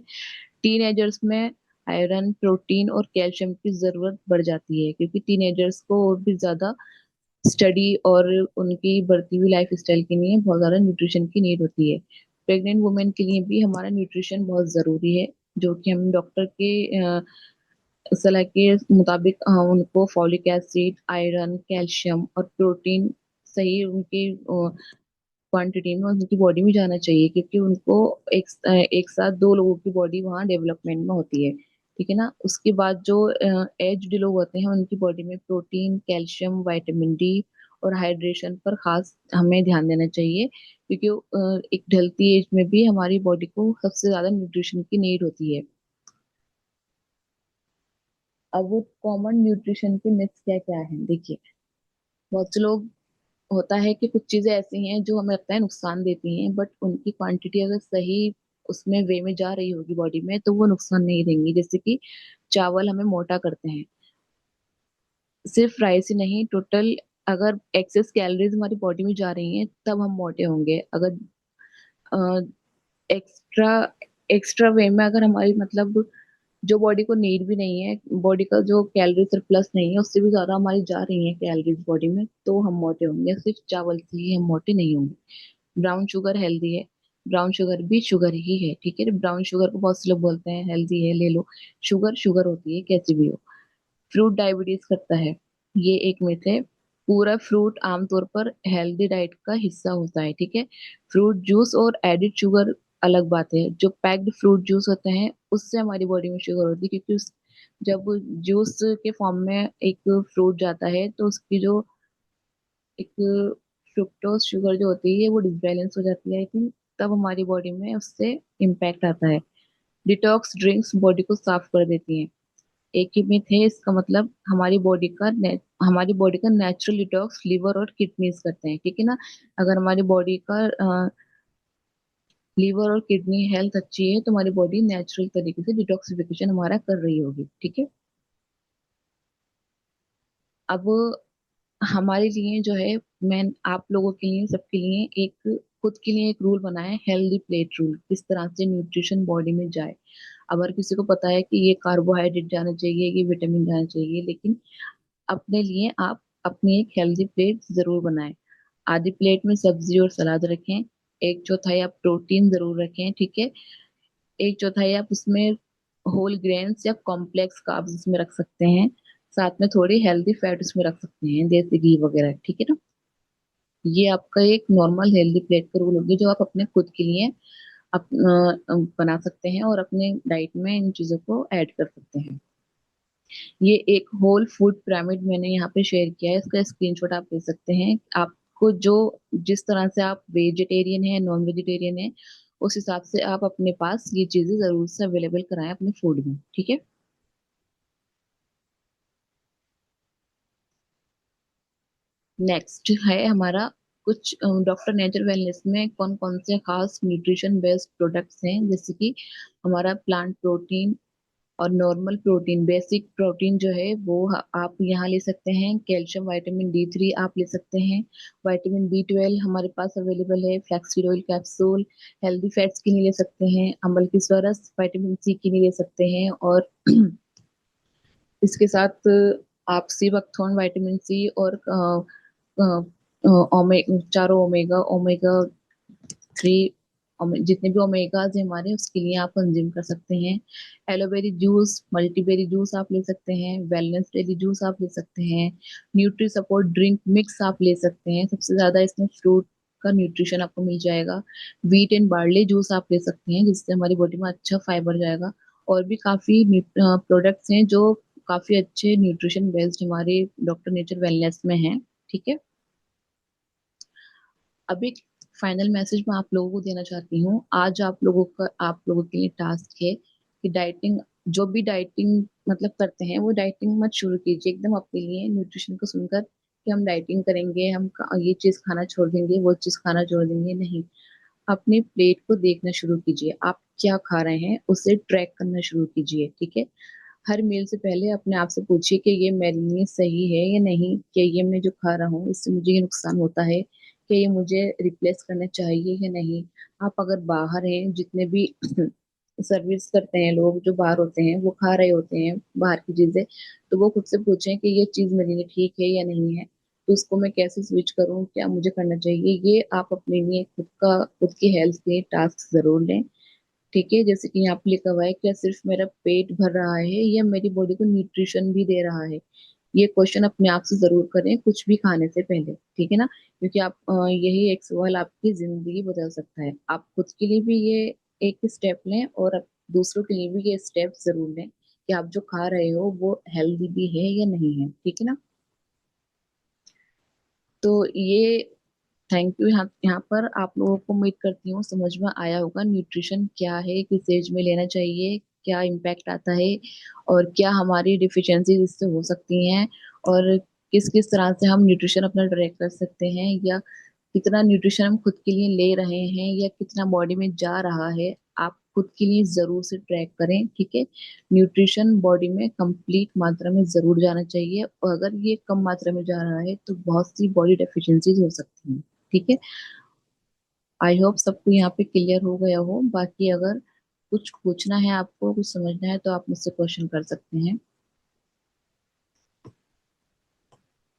टीनेजर्स में आयरन, प्रोटीन और कैल्शियम की जरूरत बढ़ जाती है, क्योंकि टीनेजर्स को और भी ज्यादा स्टडी और उनकी बढ़ती हुई लाइफ स्टाइल के लिए बहुत ज्यादा न्यूट्रिशन की नीड होती है। प्रेग्नेंट वुमेन के लिए भी हमारा न्यूट्रिशन बहुत जरूरी है, जो कि हम डॉक्टर के सलाह के मुताबिक उनको फॉलिक एसिड, आयरन, कैल्शियम और प्रोटीन सही उनकी क्वांटिटी में उनकी बॉडी में जाना चाहिए, क्योंकि उनको एक साथ दो लोगों की बॉडी वहाँ डेवलपमेंट में होती है, ठीक है ना। उसके बाद जो एज्ड लोग होते हैं उनकी बॉडी में प्रोटीन, कैल्शियम, विटामिन डी और हाइड्रेशन पर खास हमें ध्यान देना चाहिए, क्योंकि एक ढलती एज में भी हमारी बॉडी को सबसे ज्यादा न्यूट्रिशन की नीड होती है। अब वो कॉमन न्यूट्रिशन के मिथ्स क्या क्या है, देखिए। बहुत से लोग, होता है कि कुछ चीजें ऐसी हैं जो हमें लगता है नुकसान देती हैं, बट उनकी क्वांटिटी अगर सही उसमें वे में जा रही होगी बॉडी में, तो वो नुकसान नहीं देंगी। जैसे कि चावल हमें मोटा करते हैं, सिर्फ राइस ही नहीं, टोटल अगर एक्सेस कैलोरीज हमारी बॉडी में जा रही हैं तब हम मोटे होंगे। अगर एक्स्ट्रा एक्स्ट्रा वे में अगर हमारी मतलब जो बॉडी को नीड भी नहीं है, बॉडी का जो कैलोरी सरप्लस नहीं है, उससे भी ज्यादा हमारी जा रही है कैलोरीज बॉडी में, तो हम मोटे होंगे। सिर्फ चावल से ही हम मोटे नहीं होंगे। ब्राउन शुगर हेल्दी है, ब्राउन शुगर भी शुगर ही है, ठीक है। ब्राउन शुगर को बहुत से लोग बोलते हैं हेल्दी है, ले लो, शुगर शुगर होती है, कैसी भी हो। फ्रूट डायबिटीज करता है, ये एक मिथ है। पूरा फ्रूट आमतौर पर हेल्दी डाइट का हिस्सा होता है, ठीक है। फ्रूट जूस और एडिड शुगर अलग बात है। जो पैक्ड फ्रूट जूस होते हैं उससे हमारी बॉडी में शुगर होती है, क्योंकि जब जूस के फॉर्म में एक फ्रूट जाता है तो उसकी जो एक फ्रुक्टोज शुगर जो होती है वो डिसबैलेंस हो जाती है, आई थिंक, तब हमारी बॉडी में उससे इम्पैक्ट आता है। डिटॉक्स ड्रिंक्स बॉडी को साफ कर देती हैं। एक ही मिथ है, इसका मतलब हमारी बॉडी का नेचुरल डिटॉक्स लिवर और किडनीज करते हैं, ठीक है ना। अगर हमारी बॉडी का लीवर और किडनी हेल्थ अच्छी है तो हमारी बॉडी नेचुरल तरीके से डिटॉक्सिफिकेशन हमारा कर रही होगी, ठीक है। अब हमारे लिए जो है, मैं आप लोगों के लिए, सबके लिए एक खुद के लिए एक रूल बनाया है, हेल्दी प्लेट रूल, किस तरह से न्यूट्रिशन बॉडी में जाए। अगर किसी को पता है कि ये कार्बोहाइड्रेट जाना चाहिए, ये विटामिन जाना चाहिए, लेकिन अपने लिए आप अपनी एक हेल्दी प्लेट जरूर बनाएं। आधी प्लेट में सब्जी और सलाद रखें, एक चौथाई आप प्रोटीन जरूर रखें, ठीक है। एक चौथाई आप उसमें होल ग्रेन्स या कॉम्प्लेक्स कार्ब्स उसमें रख सकते हैं। साथ में थोड़ी हेल्दी फैट उसमें रख सकते हैं, देसी घी वगैरह, ठीक है ना। ये आपका एक नॉर्मल हेल्दी प्लेट का रूल होगी जो आप अपने खुद के लिए बना सकते हैं और अपने डाइट में इन चीजों को ऐड कर सकते हैं। ये एक होल फूड पिरामिड मैंने यहाँ पे शेयर किया है, इसका स्क्रीनशॉट आप ले सकते हैं। आपको जो जिस तरह से आप वेजिटेरियन है, नॉन वेजिटेरियन है, उस हिसाब से आप अपने पास ये चीजें जरूर से अवेलेबल कराएं अपने फूड में, ठीक है। नेक्स्ट है हमारा कुछ डॉक्टर नेचर वेलनेस में कौन कौन से खास न्यूट्रिशन बेस्ड प्रोडक्ट्स हैं, जैसे कि हमारा प्लांट प्रोटीन और नॉर्मल प्रोटीन, बेसिक प्रोटीन जो है वो आप यहाँ ले सकते हैं। कैल्शियम, विटामिन D3 आप ले सकते हैं। विटामिन B12 हमारे पास अवेलेबल है। Flaxseed oil capsule, healthy fats की नहीं ले सकते हैं। अम्ल की स्वरस, विटामिन C की नहीं ले सकते हैं। और इसके साथ आप सी बकथॉर्न, विटामिन C और चारों ओमेगा ओमेगा 3, जितने भी ओमेगाज हैं हमारे, उसके लिए आप कंज्यूम कर सकते हैं। एलोवेरी जूस, मल्टीबेरी जूस आप ले सकते हैं। वेलनेस डेली जूस आप ले सकते हैं। न्यूट्री सपोर्ट ड्रिंक मिक्स आप ले सकते हैं, सबसे ज्यादा इसमें फ्रूट का न्यूट्रिशन आपको मिल जाएगा। व्हीट एंड बार्ले जूस आप ले सकते हैं, जिससे हमारी बॉडी में अच्छा फाइबर जाएगा। और भी काफी प्रोडक्ट्स हैं जो काफी अच्छे न्यूट्रिशन बेस्ड हमारे डॉक्टर नेचर वेलनेस में हैं, ठीक है। अभी फाइनल मैसेज मैं आप लोगों को देना चाहती हूँ। आज आप लोगों के लिए टास्क है कि डाइटिंग, जो भी डाइटिंग मतलब करते हैं, वो डाइटिंग मत शुरू कीजिए एकदम अपने लिए न्यूट्रिशन को सुनकर कि हम डाइटिंग करेंगे, ये चीज खाना छोड़ देंगे, वो चीज खाना छोड़ देंगे, नहीं। अपनी प्लेट को देखना शुरू कीजिए, आप क्या खा रहे हैं उसे ट्रैक करना शुरू कीजिए, ठीक है। हर मील से पहले अपने आप से पूछिए कि ये मेरे लिए सही है या नहीं, कि ये मैं जो खा रहा हूँ इससे मुझे ये नुकसान होता है, कि ये मुझे रिप्लेस करना चाहिए या नहीं। आप अगर बाहर हैं, जितने भी सर्विस करते हैं लोग जो बाहर होते हैं, वो खा रहे होते हैं बाहर की चीजें, तो वो खुद से पूछें कि ये चीज मेरे लिए ठीक है या नहीं है, तो उसको मैं कैसे स्विच करूँ, क्या मुझे करना चाहिए। ये आप अपने लिए खुद की हेल्थ के टास्क जरूर लें, ठीक है। जैसे कि यहाँ पे लिखा हुआ है, क्या सिर्फ मेरा पेट भर रहा है या मेरी बॉडी को न्यूट्रिशन भी दे रहा है। ये क्वेश्चन अपने आप से जरूर करें कुछ भी खाने से पहले, ठीक है ना। क्योंकि यही एक सवाल आपकी जिंदगी बदल सकता है। आप खुद के लिए भी ये एक स्टेप लें और दूसरों के लिए भी ये स्टेप जरूर लें कि आप जो खा रहे हो वो हेल्दी भी है या नहीं है, ठीक है ना। तो ये थैंक यू। यहाँ यहाँ पर आप लोगों को उम्मीद करती हूँ समझ में आया होगा न्यूट्रिशन क्या है, किस एज में लेना चाहिए, क्या इम्पैक्ट आता है, और क्या हमारी डिफिशियंसीज इससे हो सकती हैं, और किस किस तरह से हम न्यूट्रिशन अपना ट्रैक कर सकते हैं, या कितना न्यूट्रिशन हम खुद के लिए ले रहे हैं या कितना बॉडी में जा रहा है। आप खुद के लिए जरूर से ट्रैक करें, ठीक है। न्यूट्रिशन बॉडी में कंप्लीट मात्रा में जरूर जाना चाहिए, और अगर ये कम मात्रा में जा रहा है तो बहुत सी बॉडी डेफिशिएंसीज हो सकती हैं, ठीक है। आई होप सबको यहाँ पे क्लियर हो गया हो। बाकी अगर कुछ पूछना है, आपको कुछ समझना है, तो आप मुझसे क्वेश्चन कर सकते हैं।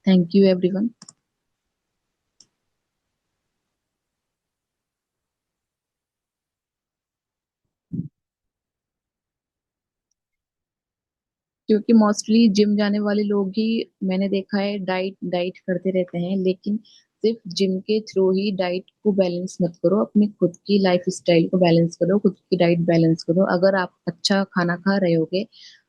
Thank you everyone. क्योंकि मोस्टली जिम जाने वाले लोग ही मैंने देखा है डाइट डाइट करते रहते हैं, लेकिन सिर्फ जिम के थ्रू ही डाइट को बैलेंस मत करो, अपनी खुद की लाइफ स्टाइल को बैलेंस करो, खुद की डाइट बैलेंस करो। अगर आप अच्छा खाना खा रहे होगे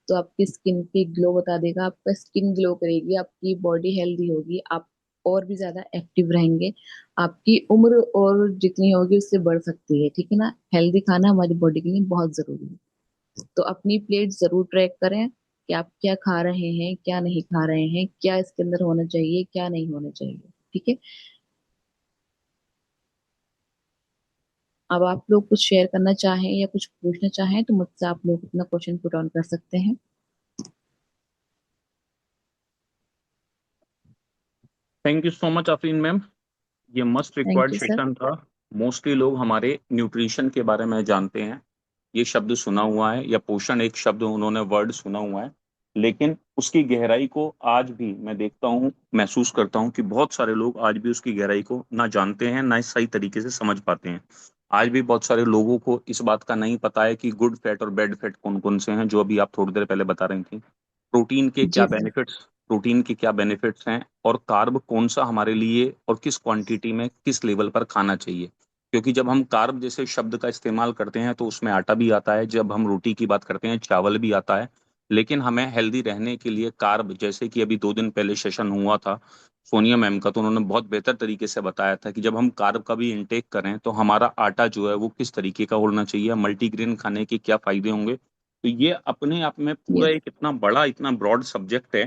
तो आपकी स्किन पे ग्लो बता देगा, आपका स्किन ग्लो करेगी, आपकी बॉडी हेल्दी होगी, आप और भी ज्यादा एक्टिव रहेंगे। आपकी उम्र और जितनी होगी उससे बढ़ सकती है, ठीक है ना। हेल्दी खाना हमारी बॉडी के लिए बहुत जरूरी है। तो अपनी प्लेट जरूर ट्रैक करें, कि आप क्या खा रहे हैं, क्या नहीं खा रहे हैं, क्या इसके अंदर होना चाहिए, क्या नहीं होना चाहिए। ठीक है। अब आप लोग कुछ शेयर करना चाहें या कुछ पूछना चाहें तो मुझसे आप लोग अपना क्वेश्चन पुट ऑन कर सकते हैं। Thank you so much Afreen ma'am, ये must thank required you sir. Session था। मोस्टली लोग हमारे न्यूट्रिशन के बारे में जानते हैं, ये शब्द सुना हुआ है, या पोषण एक शब्द उन्होंने वर्ड सुना हुआ है, लेकिन उसकी गहराई को आज भी मैं देखता हूँ, महसूस करता हूँ कि बहुत सारे लोग आज भी उसकी गहराई को ना जानते हैं, ना सही तरीके से समझ पाते हैं। आज भी बहुत सारे लोगों को इस बात का नहीं पता है कि गुड फैट और बैड फैट कौन कौन से हैं, जो अभी आप थोड़ी देर पहले बता रही थी। प्रोटीन के क्या जी सर। बेनिफिट्स प्रोटीन के क्या बेनिफिट्स हैं, और कार्ब कौन सा हमारे लिए और किस क्वांटिटी में किस लेवल पर खाना चाहिए। क्योंकि जब हम कार्ब जैसे शब्द का इस्तेमाल करते हैं तो उसमें आटा भी आता है, जब हम रोटी की बात करते हैं चावल भी आता है। लेकिन हमें हेल्दी रहने के लिए कार्ब, जैसे कि अभी 2 दिन पहले सेशन हुआ था सोनिया मैम का, तो उन्होंने बहुत बेहतर तरीके से बताया था कि जब हम कार्ब का भी इंटेक करें तो हमारा आटा जो है वो किस तरीके का होना चाहिए, मल्टीग्रेन खाने के क्या फायदे होंगे। तो ये अपने आप में पूरा यस। एक इतना बड़ा इतना ब्रॉड सब्जेक्ट है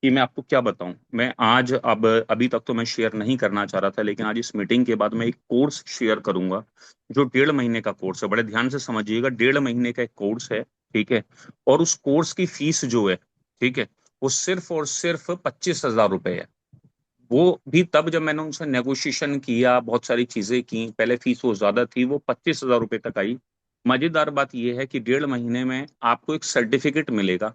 कि मैं आपको क्या बताऊं। मैं आज अब अभी तक तो मैं शेयर नहीं करना चाह रहा था, लेकिन आज इस मीटिंग के बाद मैं एक कोर्स शेयर करूंगा, जो 1.5 महीने का कोर्स है। बड़े ध्यान से समझिएगा, 1.5 महीने का एक कोर्स है, ठीक है। और उस कोर्स की फीस जो है, ठीक है, वो सिर्फ और सिर्फ 25,000 रुपए है। वो भी तब जब मैंने उनसे नेगोशिएशन किया, बहुत सारी चीजें की, पहले फीस वो ज्यादा थी, वो 25,000 रुपए तक आई। मजेदार बात यह है कि 1.5 महीने में आपको एक सर्टिफिकेट मिलेगा।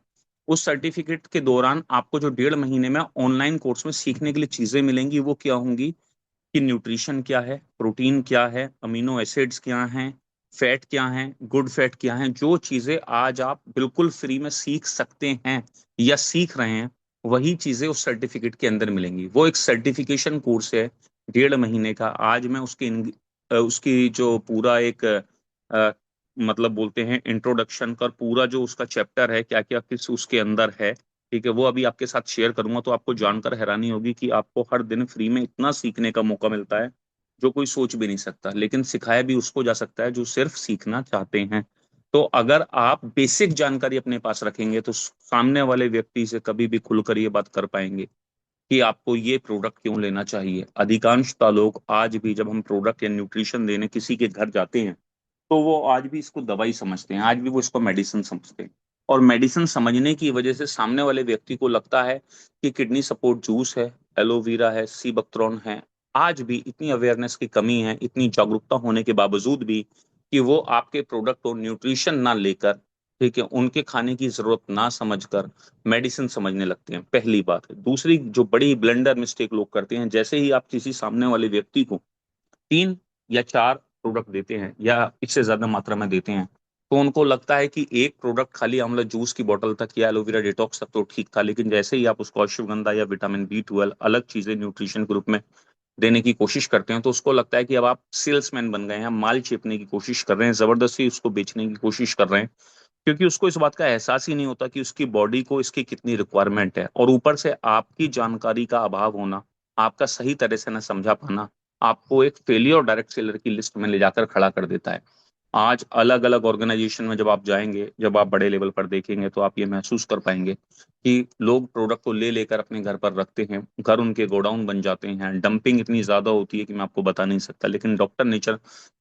उस सर्टिफिकेट के दौरान आपको जो 1.5 महीने में ऑनलाइन कोर्स में सीखने के लिए चीजें मिलेंगी, वो क्या होंगी कि न्यूट्रिशन क्या है, प्रोटीन क्या है, अमीनो एसिड्स क्या हैं, फैट क्या है, गुड फैट क्या है, जो चीजें आज आप बिल्कुल फ्री में सीख सकते हैं या सीख रहे हैं, वही चीजें उस सर्टिफिकेट के अंदर मिलेंगी। वो एक सर्टिफिकेशन कोर्स है 1.5 महीने का। आज मैं उसकी जो पूरा एक मतलब बोलते हैं इंट्रोडक्शन का पूरा जो उसका चैप्टर है, क्या क्या किस उसके अंदर है, ठीक है, वो अभी आपके साथ शेयर करूंगा। तो आपको जानकर हैरानी होगी कि आपको हर दिन फ्री में इतना सीखने का मौका मिलता है जो कोई सोच भी नहीं सकता। लेकिन सिखाया भी उसको जा सकता है जो सिर्फ सीखना चाहते हैं। तो अगर आप बेसिक जानकारी अपने पास रखेंगे तो सामने वाले व्यक्ति से कभी भी खुलकर ये बात कर पाएंगे कि आपको ये प्रोडक्ट क्यों लेना चाहिए। अधिकांशतः लोग आज भी जब हम प्रोडक्ट या न्यूट्रिशन देने किसी के घर जाते हैं, तो वो आज भी इसको दवाई समझते हैं, आज भी वो इसको मेडिसिन समझते हैं। और मेडिसिन समझने की वजह से सामने वाले व्यक्ति को लगता है कि किडनी सपोर्ट जूस है, एलोवेरा है, सी बकथ्रोन है। आज भी इतनी अवेयरनेस की कमी है, इतनी जागरूकता होने के बावजूद भी, कि वो आपके प्रोडक्ट और न्यूट्रिशन ना लेकर, ठीक है, उनके खाने की जरूरत ना समझकर मेडिसिन समझने लगते हैं। पहली बात है। दूसरी जो बड़ी ब्लंडर मिस्टेक लोग करते हैं, जैसे ही आप किसी सामने वाले व्यक्ति को 3 या 4 प्रोडक्ट देते हैं या इससे ज्यादा मात्रा में देते हैं, तो उनको लगता है कि एक प्रोडक्ट खाली आंवला जूस की बोतल तक या एलोवेरा डिटॉक्स तक तो ठीक था, लेकिन जैसे ही आप उसको अश्वगंधा या विटामिन B12 अलग चीजें न्यूट्रिशन के रूप में देने की कोशिश करते हैं, तो उसको लगता है कि अब आप सेल्समैन बन गए हैं, माल चेपने की कोशिश कर रहे हैं, जबरदस्ती उसको बेचने की कोशिश कर रहे हैं। क्योंकि उसको इस बात का एहसास ही नहीं होता कि उसकी बॉडी को इसकी कितनी रिक्वायरमेंट है, और ऊपर से आपकी जानकारी का अभाव होना, आपका सही तरह से न समझा पाना, आपको एक फेलियर डायरेक्ट सेलर की लिस्ट में ले जाकर खड़ा कर देता है। आज अलग अलग ऑर्गेनाइजेशन में जब आप जाएंगे, जब आप बड़े लेवल पर देखेंगे, तो आप ये महसूस कर पाएंगे कि लोग प्रोडक्ट को ले लेकर अपने घर पर रखते हैं, घर उनके गोडाउन बन जाते हैं, डंपिंग इतनी ज्यादा होती है कि मैं आपको बता नहीं सकता। लेकिन डॉक्टर नेचर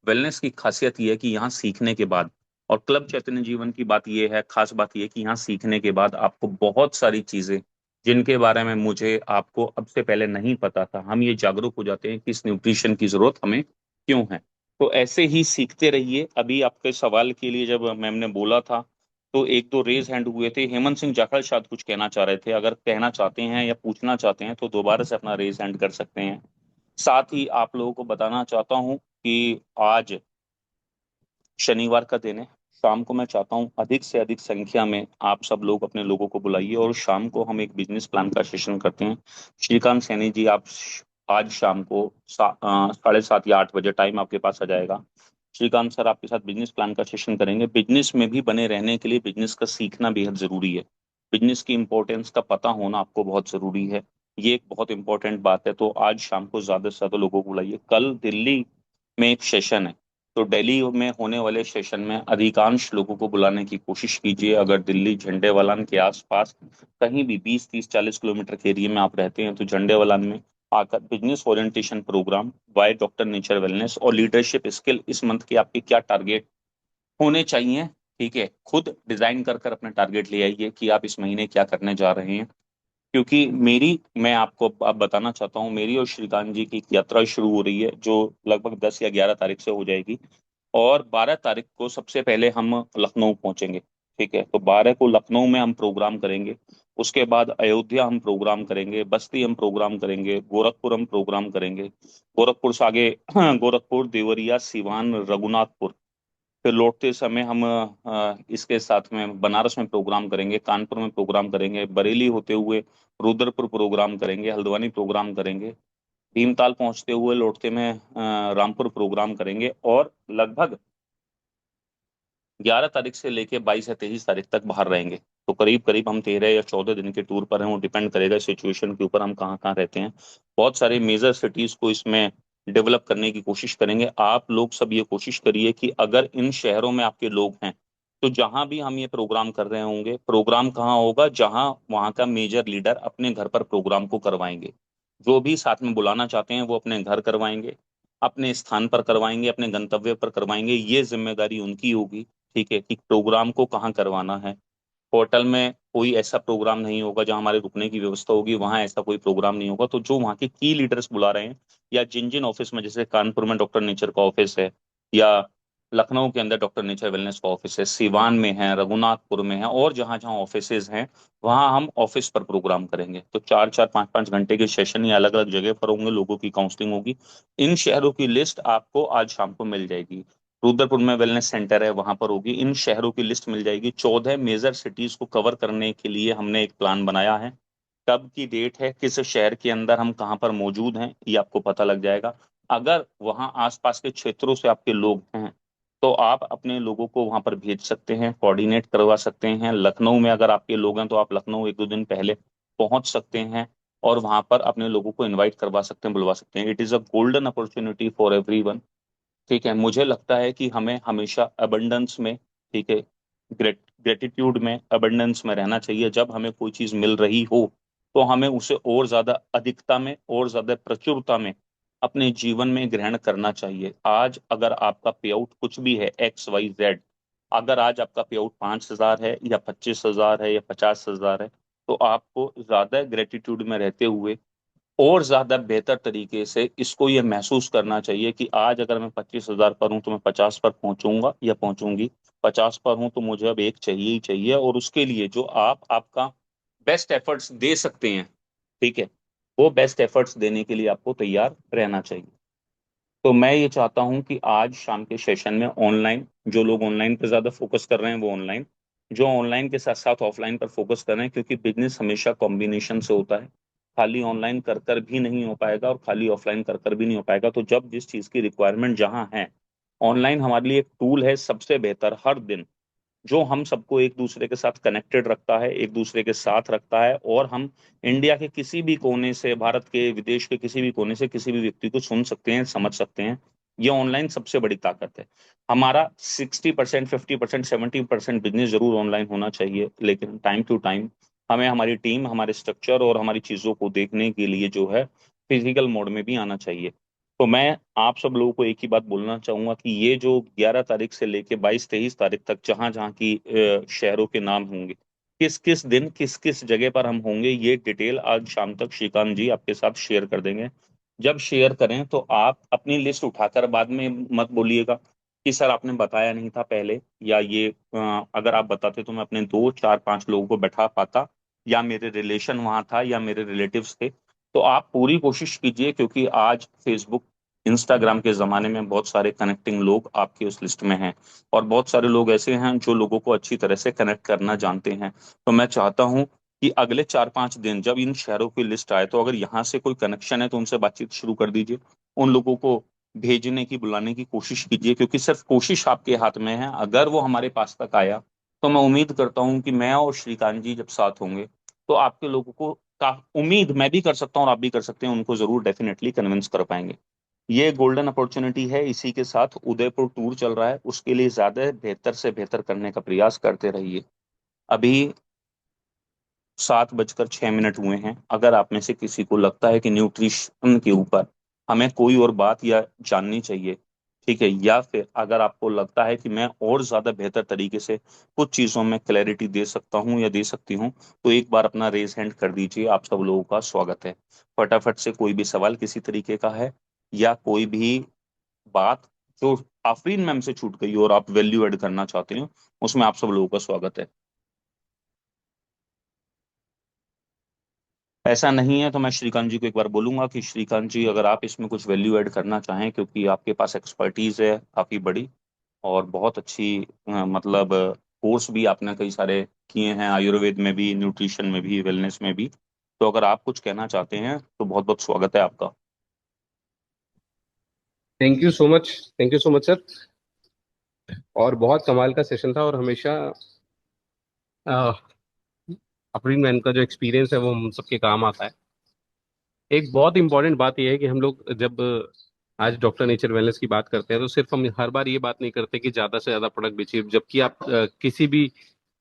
वेलनेस की खासियत ये है कि यहाँ सीखने के बाद, और क्लब चैतन्य जीवन की बात यह है, खास बात यह है कि यहाँ सीखने के बाद आपको बहुत सारी चीजें, जिनके बारे में मुझे आपको अब से पहले नहीं पता था, हम ये जागरूक हो जाते हैं कि इस न्यूट्रिशन की जरूरत हमें क्यों है। तो ऐसे ही सीखते रहिए। अभी आपके सवाल के लिए जब मैम ने बोला था, तो एक दो रेज हैंड हुए थे। हेमंत सिंह जाखड़ शायद कुछ कहना चाह रहे थे, अगर कहना चाहते हैं या पूछना चाहते हैं तो दोबारा से अपना रेज हैंड कर सकते हैं। साथ ही आप लोगों को बताना चाहता हूँ कि आज शनिवार का दिन है। शाम को मैं चाहता हूँ अधिक से अधिक संख्या में आप सब लोग अपने लोगों को बुलाइए, और शाम को हम एक बिजनेस प्लान का सेशन करते हैं। श्रीकांत सैनी जी, आप आज शाम को 7:30 या 8 बजे टाइम आपके पास आ जाएगा। श्रीकांत सर आपके साथ बिजनेस प्लान का सेशन करेंगे। बिजनेस में भी बने रहने के लिए बिजनेस का सीखना बेहद जरूरी है। बिजनेस की इंपॉर्टेंस का पता होना आपको बहुत जरूरी है। ये एक बहुत इंपॉर्टेंट बात है। तो आज शाम को ज्यादा से ज्यादा लोगों को बुलाइए। कल दिल्ली में एक सेशन है, तो दिल्ली में होने वाले सेशन में अधिकांश लोगों को बुलाने की कोशिश कीजिए। अगर दिल्ली झंडेवालान के आसपास कहीं भी 20, 30, 40 किलोमीटर के एरिया में आप रहते हैं तो झंडेवालान में आकर बिजनेस ओरिएंटेशन प्रोग्राम, वाई डॉक्टर नेचर वेलनेस और लीडरशिप स्किल, इस मंथ के आपके क्या टारगेट होने चाहिए, ठीक है, खुद डिजाइन कर कर अपना टारगेट ले आइए कि आप इस महीने क्या करने जा रहे हैं। क्योंकि मैं आपको अब बताना चाहता हूँ, मेरी और श्रीकांत जी की एक यात्रा शुरू हो रही है जो लगभग 10 या 11 तारीख से हो जाएगी। और 12 तारीख को सबसे पहले हम लखनऊ पहुंचेंगे। ठीक है, तो 12 को लखनऊ में हम प्रोग्राम करेंगे। उसके बाद अयोध्या हम प्रोग्राम करेंगे, बस्ती हम प्रोग्राम करेंगे, गोरखपुर हम प्रोग्राम करेंगे। गोरखपुर से आगे गोरखपुर, देवरिया, सिवान, रघुनाथपुर। फिर लौटते समय हम इसके साथ में बनारस में प्रोग्राम करेंगे, कानपुर में प्रोग्राम करेंगे, बरेली होते हुए रुद्रपुर प्रोग्राम करेंगे, हल्द्वानी प्रोग्राम करेंगे, भीमताल पहुंचते हुए लौटते में रामपुर प्रोग्राम करेंगे। और लगभग 11 तारीख से लेके 22 या 23 तारीख तक बाहर रहेंगे। तो करीब करीब हम 13 या 14 दिन के टूर पर हैं। वो डिपेंड करेगा सिचुएशन के ऊपर हम कहाँ कहाँ रहते हैं। बहुत सारे मेजर सिटीज को इसमें डेवलप करने की कोशिश करेंगे। आप लोग सब ये कोशिश करिए कि अगर इन शहरों में आपके लोग हैं तो जहां भी हम ये प्रोग्राम कर रहे होंगे, प्रोग्राम कहाँ होगा, जहां वहां का मेजर लीडर अपने घर पर प्रोग्राम को करवाएंगे। जो भी साथ में बुलाना चाहते हैं वो अपने घर करवाएंगे, अपने स्थान पर करवाएंगे, अपने गंतव्य पर करवाएंगे। ये जिम्मेदारी उनकी होगी। ठीक है, कि प्रोग्राम को कहाँ करवाना है। होटल में कोई ऐसा प्रोग्राम नहीं होगा जहां हमारे रुकने की व्यवस्था होगी, वहां ऐसा कोई प्रोग्राम नहीं होगा। तो जो वहाँ के की लीडर्स बुला रहे हैं, या जिन जिन ऑफिस में, जैसे कानपुर में डॉक्टर नेचर का ऑफिस है, या लखनऊ के अंदर डॉक्टर नेचर वेलनेस का ऑफिस है, सिवान में है, रघुनाथपुर में है, और जहां जहां ऑफिसेज हैं वहां हम ऑफिस पर प्रोग्राम करेंगे। तो 4 4 5 5 घंटे के सेशन या अलग अलग जगह पर होंगे, लोगों की काउंसलिंग होगी। इन शहरों की लिस्ट आपको आज शाम को मिल जाएगी। रुद्रपुर में वेलनेस सेंटर है, वहां पर होगी। इन शहरों की लिस्ट मिल जाएगी। 14 मेजर सिटीज को कवर करने के लिए हमने एक प्लान बनाया है। कब की डेट है, किस शहर के अंदर हम कहाँ पर मौजूद हैं, ये आपको पता लग जाएगा। अगर वहाँ आसपास के क्षेत्रों से आपके लोग हैं तो आप अपने लोगों को वहां पर भेज सकते हैं, कोऑर्डिनेट करवा सकते हैं। लखनऊ में अगर आपके लोग हैं तो आप लखनऊ 1 2 दिन पहले पहुंच सकते हैं और वहां पर अपने लोगों को इनवाइट करवा सकते हैं, बुलवा सकते हैं। It is a golden opportunity for everyone. ठीक है, मुझे लगता है कि हमें हमेशा अबंडेंस में, ठीक है, ग्रेटिट्यूड में, अबंडेंस में रहना चाहिए। जब हमें कोई चीज मिल रही हो तो हमें उसे और ज्यादा अधिकता में और ज्यादा प्रचुरता में अपने जीवन में ग्रहण करना चाहिए। आज अगर आपका पे आउट कुछ भी है, XYZ, अगर आज आपका पे आउट 5,000 है या 25,000 है या 50,000 है, तो आपको ज्यादा ग्रेटिट्यूड में रहते हुए और ज्यादा बेहतर तरीके से इसको ये महसूस करना चाहिए कि आज अगर मैं 25,000 पर हूं तो मैं 50 पर पहुंचूंगा या पहुंचूंगी। 50 पर हूं तो मुझे अब एक चाहिए ही चाहिए, और उसके लिए जो आप आपका बेस्ट एफर्ट्स दे सकते हैं, ठीक है, वो बेस्ट एफर्ट्स देने के लिए आपको तैयार रहना चाहिए। तो मैं ये चाहता हूं कि आज शाम के सेशन में ऑनलाइन, जो लोग ऑनलाइन पे ज्यादा फोकस कर रहे हैं वो ऑनलाइन, जो ऑनलाइन के साथ साथ ऑफलाइन पर फोकस कर रहे हैं, क्योंकि बिजनेस हमेशा कॉम्बिनेशन से होता है। खाली ऑनलाइन कर कर भी नहीं हो पाएगा और खाली ऑफलाइन कर कर भी नहीं हो पाएगा। तो जब जिस चीज की रिक्वायरमेंट जहां है, ऑनलाइन हमारे लिए एक टूल है सबसे बेहतर हर दिन, जो हम सबको एक दूसरे के साथ कनेक्टेड रखता है, एक दूसरे के साथ रखता है। और हम इंडिया के किसी भी कोने से, भारत के, विदेश के किसी भी कोने से किसी भी व्यक्ति को सुन सकते हैं, समझ सकते हैं। ये ऑनलाइन सबसे बड़ी ताकत है। हमारा 60%, 50%, 70% बिजनेस जरूर ऑनलाइन होना चाहिए, लेकिन टाइम टू टाइम हमें हमारी टीम, हमारे स्ट्रक्चर और हमारी चीजों को देखने के लिए जो है फिजिकल मोड में भी आना चाहिए। तो मैं आप सब लोगों को एक ही बात बोलना चाहूंगा कि ये जो 11 तारीख से लेके 22 23 तारीख तक जहां जहां की शहरों के नाम होंगे, किस किस दिन किस किस जगह पर हम होंगे, ये डिटेल आज शाम तक श्रीकांत जी आपके साथ शेयर कर देंगे। जब शेयर करें तो आप अपनी लिस्ट उठाकर बाद में मत बोलिएगा कि सर आपने बताया नहीं था पहले, या ये अगर आप बताते तो मैं अपने 2 4 5 लोगों को बैठा पाता, या मेरे रिलेशन वहां था, या मेरे रिलेटिव्स थे। तो आप पूरी कोशिश कीजिए, क्योंकि आज फेसबुक, इंस्टाग्राम के जमाने में बहुत सारे कनेक्टिंग लोग आपकी उस लिस्ट में हैं, और बहुत सारे लोग ऐसे हैं जो लोगों को अच्छी तरह से कनेक्ट करना जानते हैं। तो मैं चाहता हूं कि अगले 4 5 दिन जब इन शहरों की लिस्ट आए तो अगर यहाँ से कोई कनेक्शन है तो उनसे बातचीत शुरू कर दीजिए। उन लोगों को भेजने की, बुलाने की कोशिश कीजिए, क्योंकि सिर्फ कोशिश आपके हाथ में है। अगर वो हमारे पास तक आया तो मैं उम्मीद करता हूँ कि मैं और श्रीकांत जी जब साथ होंगे तो आपके लोगों को का उम्मीद मैं भी कर सकता हूँ और आप भी कर सकते हैं, उनको जरूर डेफिनेटली कन्विंस कर पाएंगे। ये गोल्डन अपॉर्चुनिटी है, इसी के साथ उदयपुर टूर चल रहा है, उसके लिए ज्यादा बेहतर से बेहतर करने का प्रयास करते रहिए। अभी 7:06 हुए हैं। अगर आप में से किसी को लगता है कि न्यूट्रिशन के ऊपर हमें कोई और बात या जाननी चाहिए, ठीक है, या फिर अगर आपको लगता है कि मैं और ज्यादा बेहतर तरीके से कुछ चीजों में क्लैरिटी दे सकता हूं या दे सकती हूं, तो एक बार अपना रेज हैंड कर दीजिए। आप सब लोगों का स्वागत है। फटाफट से कोई भी सवाल किसी तरीके का है, या कोई भी बात जो आफरीन मैम से छूट गई हो और आप वैल्यू ऐड करना चाहते हो, उसमें आप सब लोगों का स्वागत है। ऐसा नहीं है तो मैं श्रीकांत जी को एक बार बोलूंगा कि श्रीकांत जी, अगर आप इसमें कुछ वैल्यू ऐड करना चाहें, क्योंकि आपके पास एक्सपर्टीज है काफी बड़ी, और बहुत अच्छी मतलब कोर्स भी आपने कई सारे किए हैं, आयुर्वेद में भी, न्यूट्रिशन में भी, वेलनेस में भी। तो अगर आप कुछ कहना चाहते हैं तो बहुत बहुत स्वागत है आपका। Thank you so much. Thank you so much sir. और बहुत कमाल का सेशन था, और हमेशा अपनी मैन का जो एक्सपीरियंस है वो हम सबके काम आता है। एक बहुत इंपॉर्टेंट बात यह है कि हम लोग जब आज डॉक्टर नेचर वेलनेस की बात करते हैं, तो सिर्फ हम हर बार ये बात नहीं करते कि ज़्यादा से ज़्यादा प्रोडक्ट बेचिए। जबकि आप किसी भी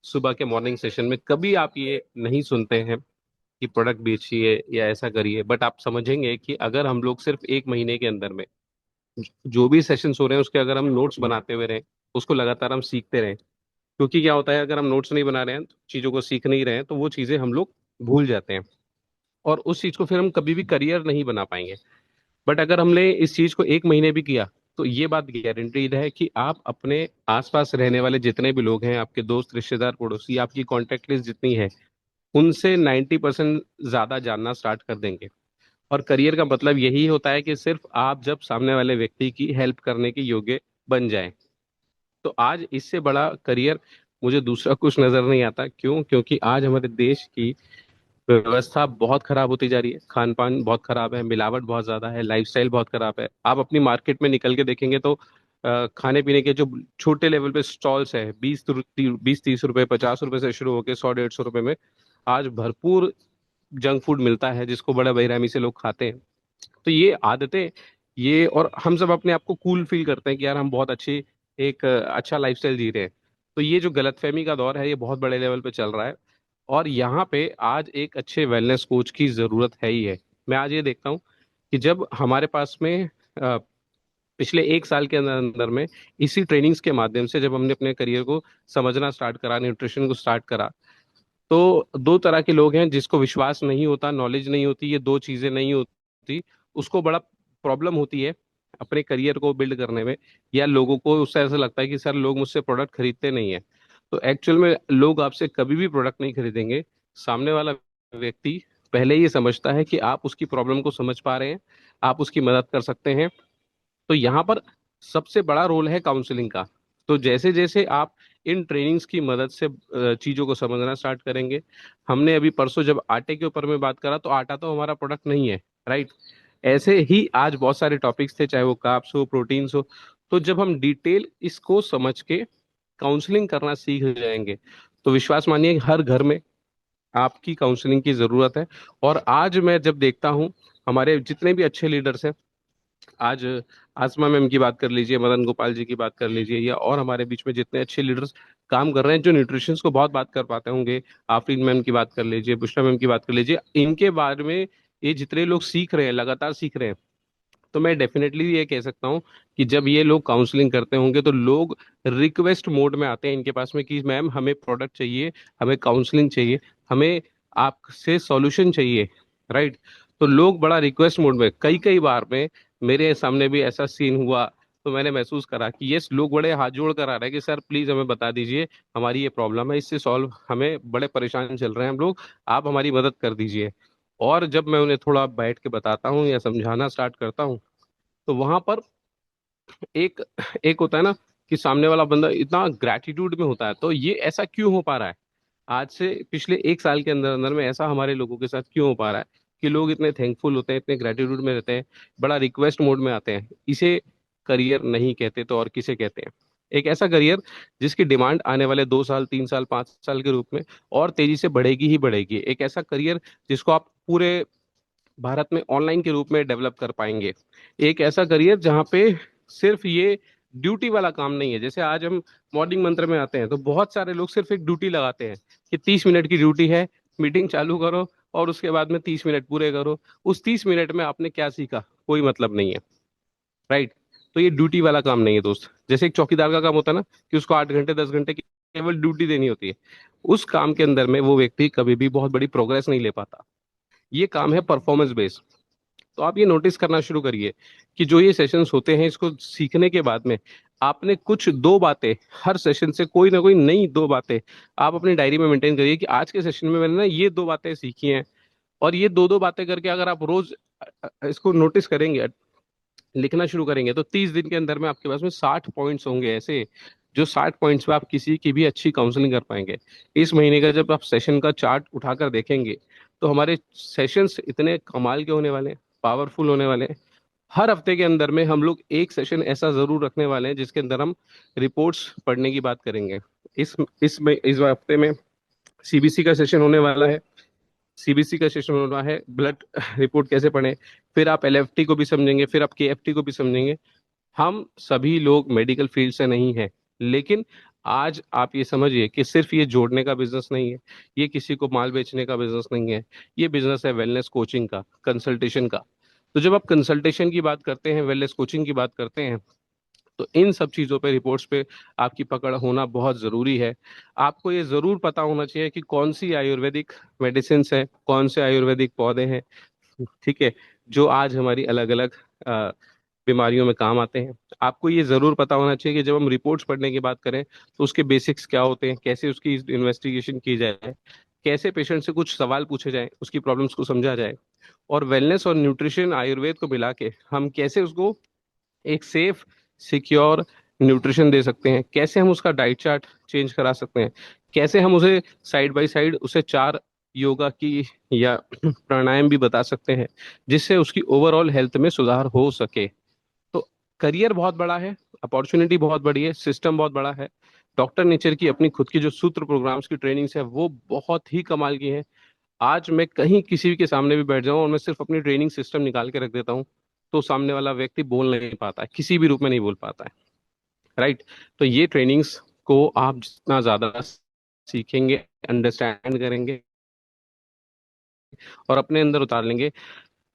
सुबह के मॉर्निंग सेशन में कभी आप ये नहीं सुनते हैं कि प्रोडक्ट बेचिए या ऐसा करिए। बट आप समझेंगे कि अगर हम लोग सिर्फ एक महीने के अंदर में जो भी सेशंस हो रहे हैं उसके अगर हम नोट्स बनाते हुए रहें, उसको लगातार हम सीखते रहें। क्योंकि क्या होता है, अगर हम नोट्स नहीं बना रहे हैं, चीज़ों को सीख नहीं रहे हैं, तो वो चीज़ें हम लोग भूल जाते हैं, और उस चीज़ को फिर हम कभी भी करियर नहीं बना पाएंगे। बट अगर हमने इस चीज़ को एक महीने भी किया, तो ये बात गारंटीड है कि आप अपने आसपास रहने वाले जितने भी लोग हैं, आपके दोस्त, रिश्तेदार, पड़ोसी, आपकी कॉन्टेक्ट लिस्ट जितनी है, उनसे 90% ज़्यादा जानना स्टार्ट कर देंगे। और करियर का मतलब यही होता है कि सिर्फ आप जब सामने वाले व्यक्ति की हेल्प करने के योग्य बन जाएं। तो आज इससे बड़ा करियर मुझे दूसरा कुछ नजर नहीं आता। क्यों? क्योंकि आज हमारे देश की व्यवस्था बहुत खराब होती जा रही है। खान पान बहुत खराब है, मिलावट बहुत ज्यादा है, लाइफस्टाइल बहुत खराब है। आप अपनी मार्केट में निकल के देखेंगे तो खाने पीने के जो छोटे लेवल पे स्टॉल्स है, 20-30 रुपए, 50 रुपए से शुरू होकर 100-150 रुपए में आज भरपूर जंक फूड मिलता है, जिसको बड़ा बेरहमी से लोग खाते हैं। तो ये आदतें, ये, और हम सब अपने आप को कूल फील करते हैं कि यार हम बहुत अच्छी एक अच्छा लाइफस्टाइल जी रहे हैं। तो ये जो गलतफहमी का दौर है, ये बहुत बड़े लेवल पे चल रहा है। और यहाँ पे आज एक अच्छे वेलनेस कोच की ज़रूरत है ही है। मैं आज ये देखता हूँ कि जब हमारे पास में पिछले एक साल के अंदर अंदर में इसी ट्रेनिंग्स के माध्यम से जब हमने अपने करियर को समझना स्टार्ट करा, न्यूट्रिशन को स्टार्ट करा, तो दो तरह के लोग हैं। जिसको विश्वास नहीं होता, नॉलेज नहीं होती, ये दो चीजें नहीं होती, उसको बड़ा प्रॉब्लम होती है अपने करियर को बिल्ड करने में। या लोगों को उससे ऐसा लगता है कि सर लोग मुझसे प्रोडक्ट खरीदते नहीं है। तो एक्चुअल में लोग आपसे कभी भी प्रोडक्ट नहीं खरीदेंगे। सामने वाला व्यक्ति पहले ये समझता है कि आप उसकी प्रॉब्लम को समझ पा रहे हैं, आप उसकी मदद कर सकते हैं। तो यहाँ पर सबसे बड़ा रोल है काउंसलिंग का। तो जैसे जैसे आप इन ट्रेनिंग्स की मदद से चीज़ों को समझना स्टार्ट करेंगे। हमने अभी परसों जब आटे के ऊपर में बात करा, तो आटा तो हमारा प्रोडक्ट नहीं है, राइट? ऐसे ही आज बहुत सारे टॉपिक्स थे, चाहे वो कार्ब्स हो, प्रोटीन्स हो। तो जब हम डिटेल इसको समझ के काउंसलिंग करना सीख जाएंगे, तो विश्वास मानिए हर घर में आपकी काउंसलिंग की ज़रूरत है। और आज मैं जब देखता हूँ हमारे जितने भी अच्छे लीडर्स हैं, आज आसमा मैम की बात कर लीजिए, मदन गोपाल जी की बात कर लीजिए, या और हमारे बीच में जितने अच्छे लीडर्स काम कर रहे हैं जो न्यूट्रिशन को बहुत बात कर पाते होंगे, आफरीन मैम की बात कर लीजिए, बुशरा मैम की बात कर लीजिए, इनके बारे में ये जितने लोग सीख रहे हैं, लगातार सीख रहे हैं, तो मैं डेफिनेटली ये कह सकता हूँ कि जब ये लोग काउंसलिंग करते होंगे, तो लोग रिक्वेस्ट मोड में आते हैं इनके पास में कि मैम हमें प्रोडक्ट चाहिए, हमें काउंसलिंग चाहिए, हमें आपसे सॉल्यूशन चाहिए, राइट? तो लोग बड़ा रिक्वेस्ट मोड में, कई कई बार में मेरे सामने भी ऐसा सीन हुआ, तो मैंने महसूस करा कि यस, लोग बड़े हाथ जोड़ कर आ रहे हैं कि सर प्लीज हमें बता दीजिए, हमारी ये प्रॉब्लम है, इससे सॉल्व, हमें बड़े परेशान चल रहे हैं हम लोग, आप हमारी मदद कर दीजिए। और जब मैं उन्हें थोड़ा बैठ के बताता हूँ या समझाना स्टार्ट करता हूँ, तो वहां पर एक एक होता है ना कि सामने वाला बंदा इतना ग्रैटिट्यूड में होता है। तो ये ऐसा क्यों हो पा रहा है? आज से पिछले एक साल के अंदर अंदर में ऐसा हमारे लोगों के साथ क्यों हो पा रहा है कि लोग इतने थैंकफुल होते हैं, इतने ग्रेटिट्यूड में रहते हैं, बड़ा रिक्वेस्ट मोड में आते हैं? इसे करियर नहीं कहते तो और किसे कहते हैं? एक ऐसा करियर जिसकी डिमांड आने वाले 2 साल, 3 साल, 5 साल के रूप में और तेजी से बढ़ेगी ही बढ़ेगी। एक ऐसा करियर जिसको आप पूरे भारत में ऑनलाइन के रूप में डेवलप कर पाएंगे। एक ऐसा करियर जहाँ पे सिर्फ ये ड्यूटी वाला काम नहीं है। जैसे आज हम मॉर्निंग मंत्र में आते हैं तो बहुत सारे लोग सिर्फ एक ड्यूटी लगाते हैं कि 30 मिनट की ड्यूटी है, मीटिंग चालू करो और उसके बाद में 30 मिनट पूरे करो। उस 30 मिनट में आपने क्या सीखा, कोई मतलब नहीं है, राइट। तो ये ड्यूटी वाला काम नहीं है दोस्त। जैसे एक चौकीदार का काम होता है ना कि उसको 8 घंटे 10 घंटे की केवल ड्यूटी देनी होती है, उस काम के अंदर में वो व्यक्ति कभी भी बहुत बड़ी प्रोग्रेस नहीं ले पाता। ये काम है परफॉर्मेंस बेस्ड। तो आप ये नोटिस करना शुरू करिए कि जो ये सेशंस होते हैं इसको सीखने के बाद में आपने कुछ दो बातें, हर सेशन से कोई ना कोई नई दो बातें आप अपनी डायरी में मेंटेन करिए कि आज के सेशन में मैंने ना ये दो बातें सीखी हैं। और ये दो दो बातें करके अगर आप रोज इसको नोटिस करेंगे, लिखना शुरू करेंगे, तो 30 दिन के अंदर में आपके पास में 60 पॉइंट्स होंगे ऐसे, जो 60 पॉइंट्स पे आप किसी की भी अच्छी काउंसलिंग कर पाएंगे। इस महीने का जब आप सेशन का चार्ट उठाकर देखेंगे तो हमारे सेशंस इतने कमाल के होने वाले हैं, पावरफुल होने वाले हैं। हर हफ्ते के अंदर में हम लोग एक सेशन ऐसा जरूर रखने वाले हैं जिसके अंदर हम रिपोर्ट्स पढ़ने की बात करेंगे। इस हफ्ते में सीबीसी का सेशन होने वाला है। सीबीसी का सेशन होना है, ब्लड रिपोर्ट कैसे पढ़ें। फिर आप एलएफटी को भी समझेंगे, फिर आप केएफटी को भी समझेंगे। हम सभी लोग मेडिकल फील्ड से नहीं है, लेकिन आज आप ये समझिए कि सिर्फ ये जोड़ने का बिजनेस नहीं है, ये किसी को माल बेचने का बिजनेस नहीं है, ये बिजनेस है वेलनेस कोचिंग का, कंसल्टेशन का। तो जब आप कंसल्टेशन की बात करते हैं, वेलनेस कोचिंग की बात करते हैं, तो इन सब चीज़ों पे, रिपोर्ट्स पे आपकी पकड़ होना बहुत ज़रूरी है। आपको ये ज़रूर पता होना चाहिए कि कौन सी आयुर्वेदिक मेडिसिन है, कौन से आयुर्वेदिक पौधे हैं, ठीक है, जो आज हमारी अलग अलग बीमारियों में काम आते हैं। आपको ये ज़रूर पता होना चाहिए कि जब हम रिपोर्ट्स पढ़ने की बात करें तो उसके बेसिक्स क्या होते हैं, कैसे उसकी इन्वेस्टिगेशन की जाए, कैसे पेशेंट से कुछ सवाल पूछे जाए, उसकी प्रॉब्लम्स को समझा जाए, और वेलनेस और न्यूट्रिशन आयुर्वेद को मिला के हम कैसे उसको एक सेफ, सिक्योर न्यूट्रिशन दे सकते हैं, कैसे हम उसका डाइट चार्ट चेंज करा सकते हैं, कैसे हम उसे साइड बाय साइड उसे 4 योगा की या प्राणायाम भी बता सकते हैं जिससे उसकी ओवरऑल हेल्थ में सुधार हो सके। तो करियर बहुत बड़ा है, अपॉर्चुनिटी बहुत बड़ी है, सिस्टम बहुत बड़ा है। डॉक्टर नेचर की अपनी खुद की जो सूत्र प्रोग्राम्स की ट्रेनिंग्स है वो बहुत ही कमाल की है। आज मैं कहीं किसी के सामने भी बैठ जाऊं और मैं सिर्फ अपनी ट्रेनिंग सिस्टम निकाल के रख देता हूं तो सामने वाला व्यक्ति बोल नहीं पाता है, किसी भी रूप में नहीं बोल पाता है, राइट। तो ये ट्रेनिंग्स को आप जितना ज्यादा सीखेंगे, अंडरस्टैंड करेंगे और अपने अंदर उतार लेंगे,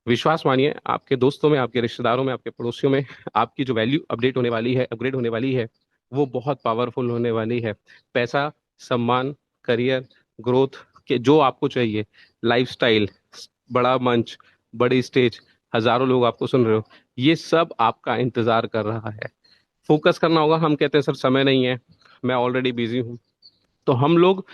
विश्वास मानिए आपके दोस्तों में, आपके रिश्तेदारों में, आपके पड़ोसियों में आपकी जो वैल्यू अपडेट होने वाली है, अपग्रेड होने वाली है, वो बहुत पावरफुल होने वाली है। पैसा, सम्मान, करियर, ग्रोथ के जो आपको चाहिए, लाइफस्टाइल, बड़ा मंच, बड़ी स्टेज, हजारों लोग आपको सुन रहे हो, ये सब आपका इंतजार कर रहा है। फोकस करना होगा। हम कहते हैं सर समय नहीं है, मैं ऑलरेडी बिजी हूँ। तो हम लोग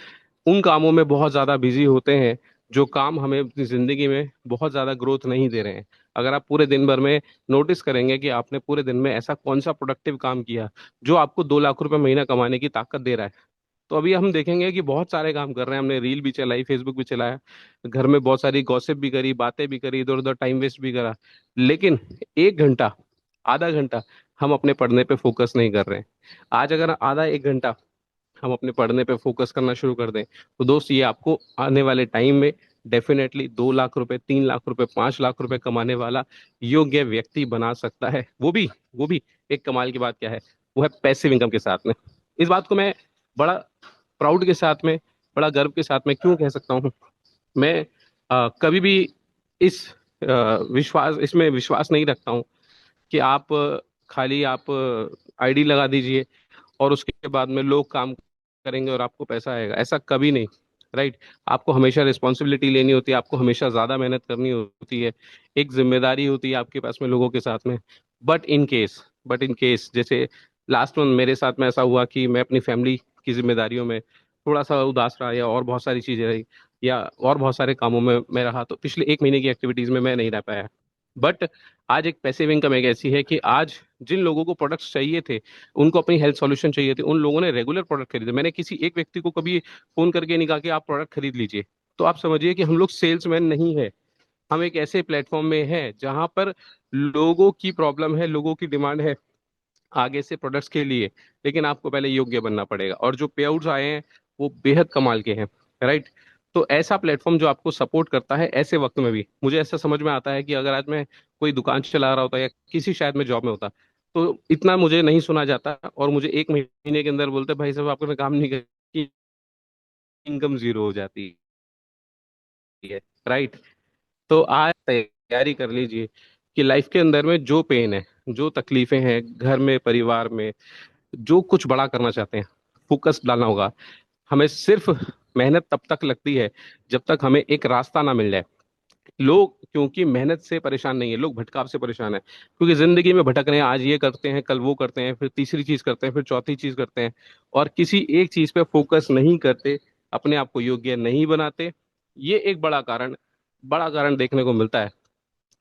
उन कामों में बहुत ज्यादा बिजी होते हैं जो काम हमें अपनी जिंदगी में बहुत ज्यादा ग्रोथ नहीं दे रहे हैं। अगर आप पूरे दिन भर में नोटिस करेंगे कि आपने पूरे दिन में ऐसा कौन सा प्रोडक्टिव काम किया जो आपको 2 लाख रुपए महीना कमाने की ताकत दे रहा है, तो अभी हम देखेंगे कि बहुत सारे काम कर रहे हैं। हमने रील भी चलाई, फेसबुक भी चलाया, घर में बहुत सारी गॉसिप भी करी, बातें भी करी, इधर उधर टाइम वेस्ट भी करा, लेकिन 1 घंटा, आधा घंटा हम अपने पढ़ने पे फोकस नहीं कर रहे हैं। आज अगर आधा 1 घंटा हम अपने पढ़ने पे फोकस करना शुरू कर दें तो दोस्त ये आपको आने वाले टाइम में डेफिनेटली 2 लाख रुपए, 3 लाख रुपए, 5 लाख रुपए कमाने वाला योग्य व्यक्ति बना सकता है। वो भी एक कमाल की बात क्या है, वो है पैसिव इनकम के साथ में। इस बात को मैं बड़ा प्राउड के साथ में, बड़ा गर्व के साथ में क्यों कह सकता हूँ, मैं कभी भी इस इसमें विश्वास नहीं रखता हूँ कि आप खाली आप आईडी लगा दीजिए और उसके बाद में लोग काम करेंगे और आपको पैसा आएगा, ऐसा कभी नहीं, राइट। आपको हमेशा रिस्पॉन्सिबिलिटी लेनी होती है, आपको हमेशा ज्यादा मेहनत करनी होती है, एक जिम्मेदारी होती है आपके पास में लोगों के साथ में। बट इन केस जैसे लास्ट मंथ मेरे साथ में ऐसा हुआ कि मैं अपनी फैमिली की जिम्मेदारियों में थोड़ा सा उदास रहा, या और बहुत सारी चीजें रही, या और बहुत सारे कामों में मैं रहा, तो पिछले 1 महीने की एक्टिविटीज में मैं नहीं रह पाया। बट आज एक पैसिव इनकम एक ऐसी है कि आज जिन लोगों को प्रोडक्ट्स चाहिए थे, उनको अपनी हेल्थ सॉल्यूशन चाहिए थे, उन लोगों ने रेगुलर प्रोडक्ट खरीदे। मैंने किसी एक व्यक्ति को कभी फोन करके नहीं कहा कि आप प्रोडक्ट खरीद लीजिए। तो आप समझिए कि हम लोग सेल्समैन नहीं है, हम एक ऐसे प्लेटफॉर्म में है जहां पर लोगों की प्रॉब्लम है, लोगों की डिमांड है आगे से प्रोडक्ट्स के लिए, लेकिन आपको पहले योग्य बनना पड़ेगा। और जो पे आउट्स आए हैं वो बेहद कमाल के हैं, राइट। तो ऐसा प्लेटफॉर्म जो आपको सपोर्ट करता है ऐसे वक्त में भी, मुझे ऐसा समझ में आता है कि अगर आज मैं कोई दुकान चला रहा होता या किसी शायद में जॉब में होता, तो इतना मुझे नहीं सुना जाता, और मुझे 1 महीने के अंदर बोलते भाई साहब आपने काम नहीं किया, इनकम जीरो हो जाती है। राइट। तो आज तैयारी कर लीजिए कि लाइफ के अंदर में जो पेन है, जो तकलीफें हैं घर में, परिवार में, जो कुछ बड़ा करना चाहते हैं, फोकस डालना होगा। हमें सिर्फ मेहनत तब तक लगती है जब तक हमें एक रास्ता ना मिल जाए। लोग क्योंकि मेहनत से परेशान नहीं है, लोग भटकाव से परेशान है, क्योंकि जिंदगी में भटक रहे हैं, आज ये करते हैं, कल वो करते हैं, फिर तीसरी चीज करते हैं, फिर चौथी चीज करते हैं, और किसी एक चीज पे फोकस नहीं करते, अपने आप को योग्य नहीं बनाते। ये एक बड़ा कारण देखने को मिलता है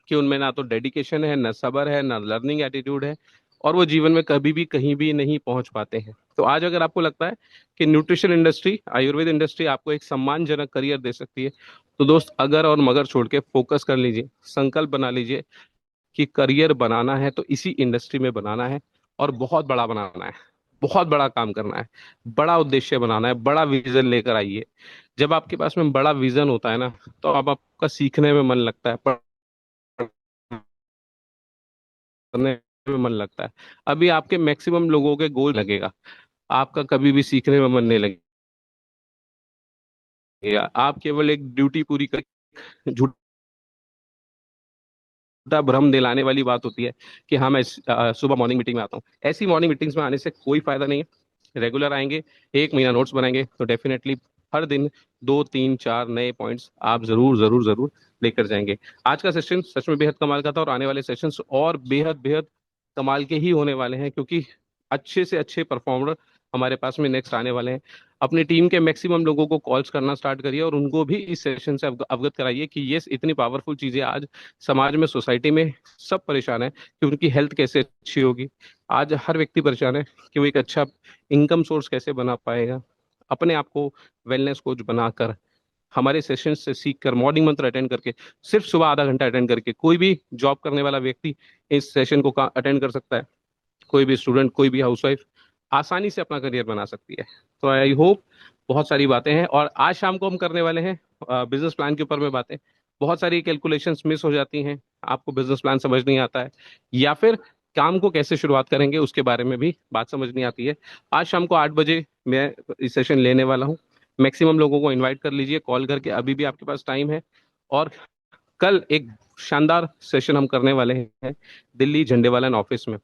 कि उनमें ना तो डेडिकेशन है, ना सब्र है, ना लर्निंग एटीट्यूड है, और वो जीवन में कभी भी कहीं भी नहीं पहुंच पाते हैं। तो आज अगर आपको लगता है कि न्यूट्रिशन इंडस्ट्री, आयुर्वेद इंडस्ट्री आपको एक सम्मानजनक करियर दे सकती है, तो दोस्त अगर और मगर छोड़ के फोकस कर लीजिए, संकल्प बना लीजिए कि करियर बनाना है तो इसी इंडस्ट्री में बनाना है, और बहुत बड़ा बनाना है, बहुत बड़ा काम करना है, बड़ा उद्देश्य बनाना है, बड़ा विजन लेकर आइए। जब आपके पास में बड़ा विजन होता है ना, तो अब आपका सीखने में मन लगता है, करने में मन लगता है। अभी आपके मैक्सिमम लोगों के गोल लगेगा, आपका कभी भी सीखने में मन नहीं लगेगा। आप केवल एक ड्यूटी पूरी कर, झूठा भ्रम दिलाने वाली बात होती है कि हाँ मैं सुबह मॉर्निंग मीटिंग में आता हूँ। ऐसी मॉर्निंग मीटिंग्स में आने से कोई फायदा नहीं है। रेगुलर आएंगे, 1 महीना नोट्स बनाएंगे, तो डेफिनेटली हर दिन 2 3 4 नए पॉइंट्स आप जरूर जरूर जरूर लेकर जाएंगे। आज का सेशन सच में बेहद कमाल का था, और आने वाले सेशंस और बेहद बेहद कमाल के ही होने वाले हैं, क्योंकि अच्छे से अच्छे परफॉर्मर हमारे पास में नेक्स्ट आने वाले हैं। अपनी टीम के मैक्सिमम लोगों को कॉल्स करना स्टार्ट करिए, और उनको भी इस सेशन से अवगत कराइए कि ये इतनी पावरफुल चीजें आज समाज में, सोसाइटी में सब परेशान है कि उनकी हेल्थ कैसे अच्छी होगी। आज हर व्यक्ति परेशान है कि वो एक अच्छा इनकम सोर्स कैसे बना पाएगा, अपने आप को वेलनेस कोच बनाकर, हमारे सेशन से सीख कर, मॉर्निंग मंत्र अटेंड करके, सिर्फ सुबह आधा घंटा अटेंड करके कोई भी जॉब करने वाला व्यक्ति इस सेशन को अटेंड कर सकता है। कोई भी स्टूडेंट, कोई भी हाउसवाइफ आसानी से अपना करियर बना सकती है। तो आई होप, बहुत सारी बातें हैं, और आज शाम को हम करने वाले हैं बिजनेस प्लान के ऊपर में बातें। बहुत सारी कैलकुलेशंस मिस हो जाती हैं, आपको बिजनेस प्लान समझ नहीं आता है, या फिर काम को कैसे शुरुआत करेंगे उसके बारे में भी बात समझ नहीं आती है। आज शाम को 8 बजे मैं इस सेशन लेने वाला हूँ। मैक्सिमम लोगों को इनवाइट कर लीजिए कॉल करके, अभी भी आपके पास टाइम है। और कल एक शानदार सेशन हम करने वाले हैं दिल्ली झंडेवालन ऑफिस में।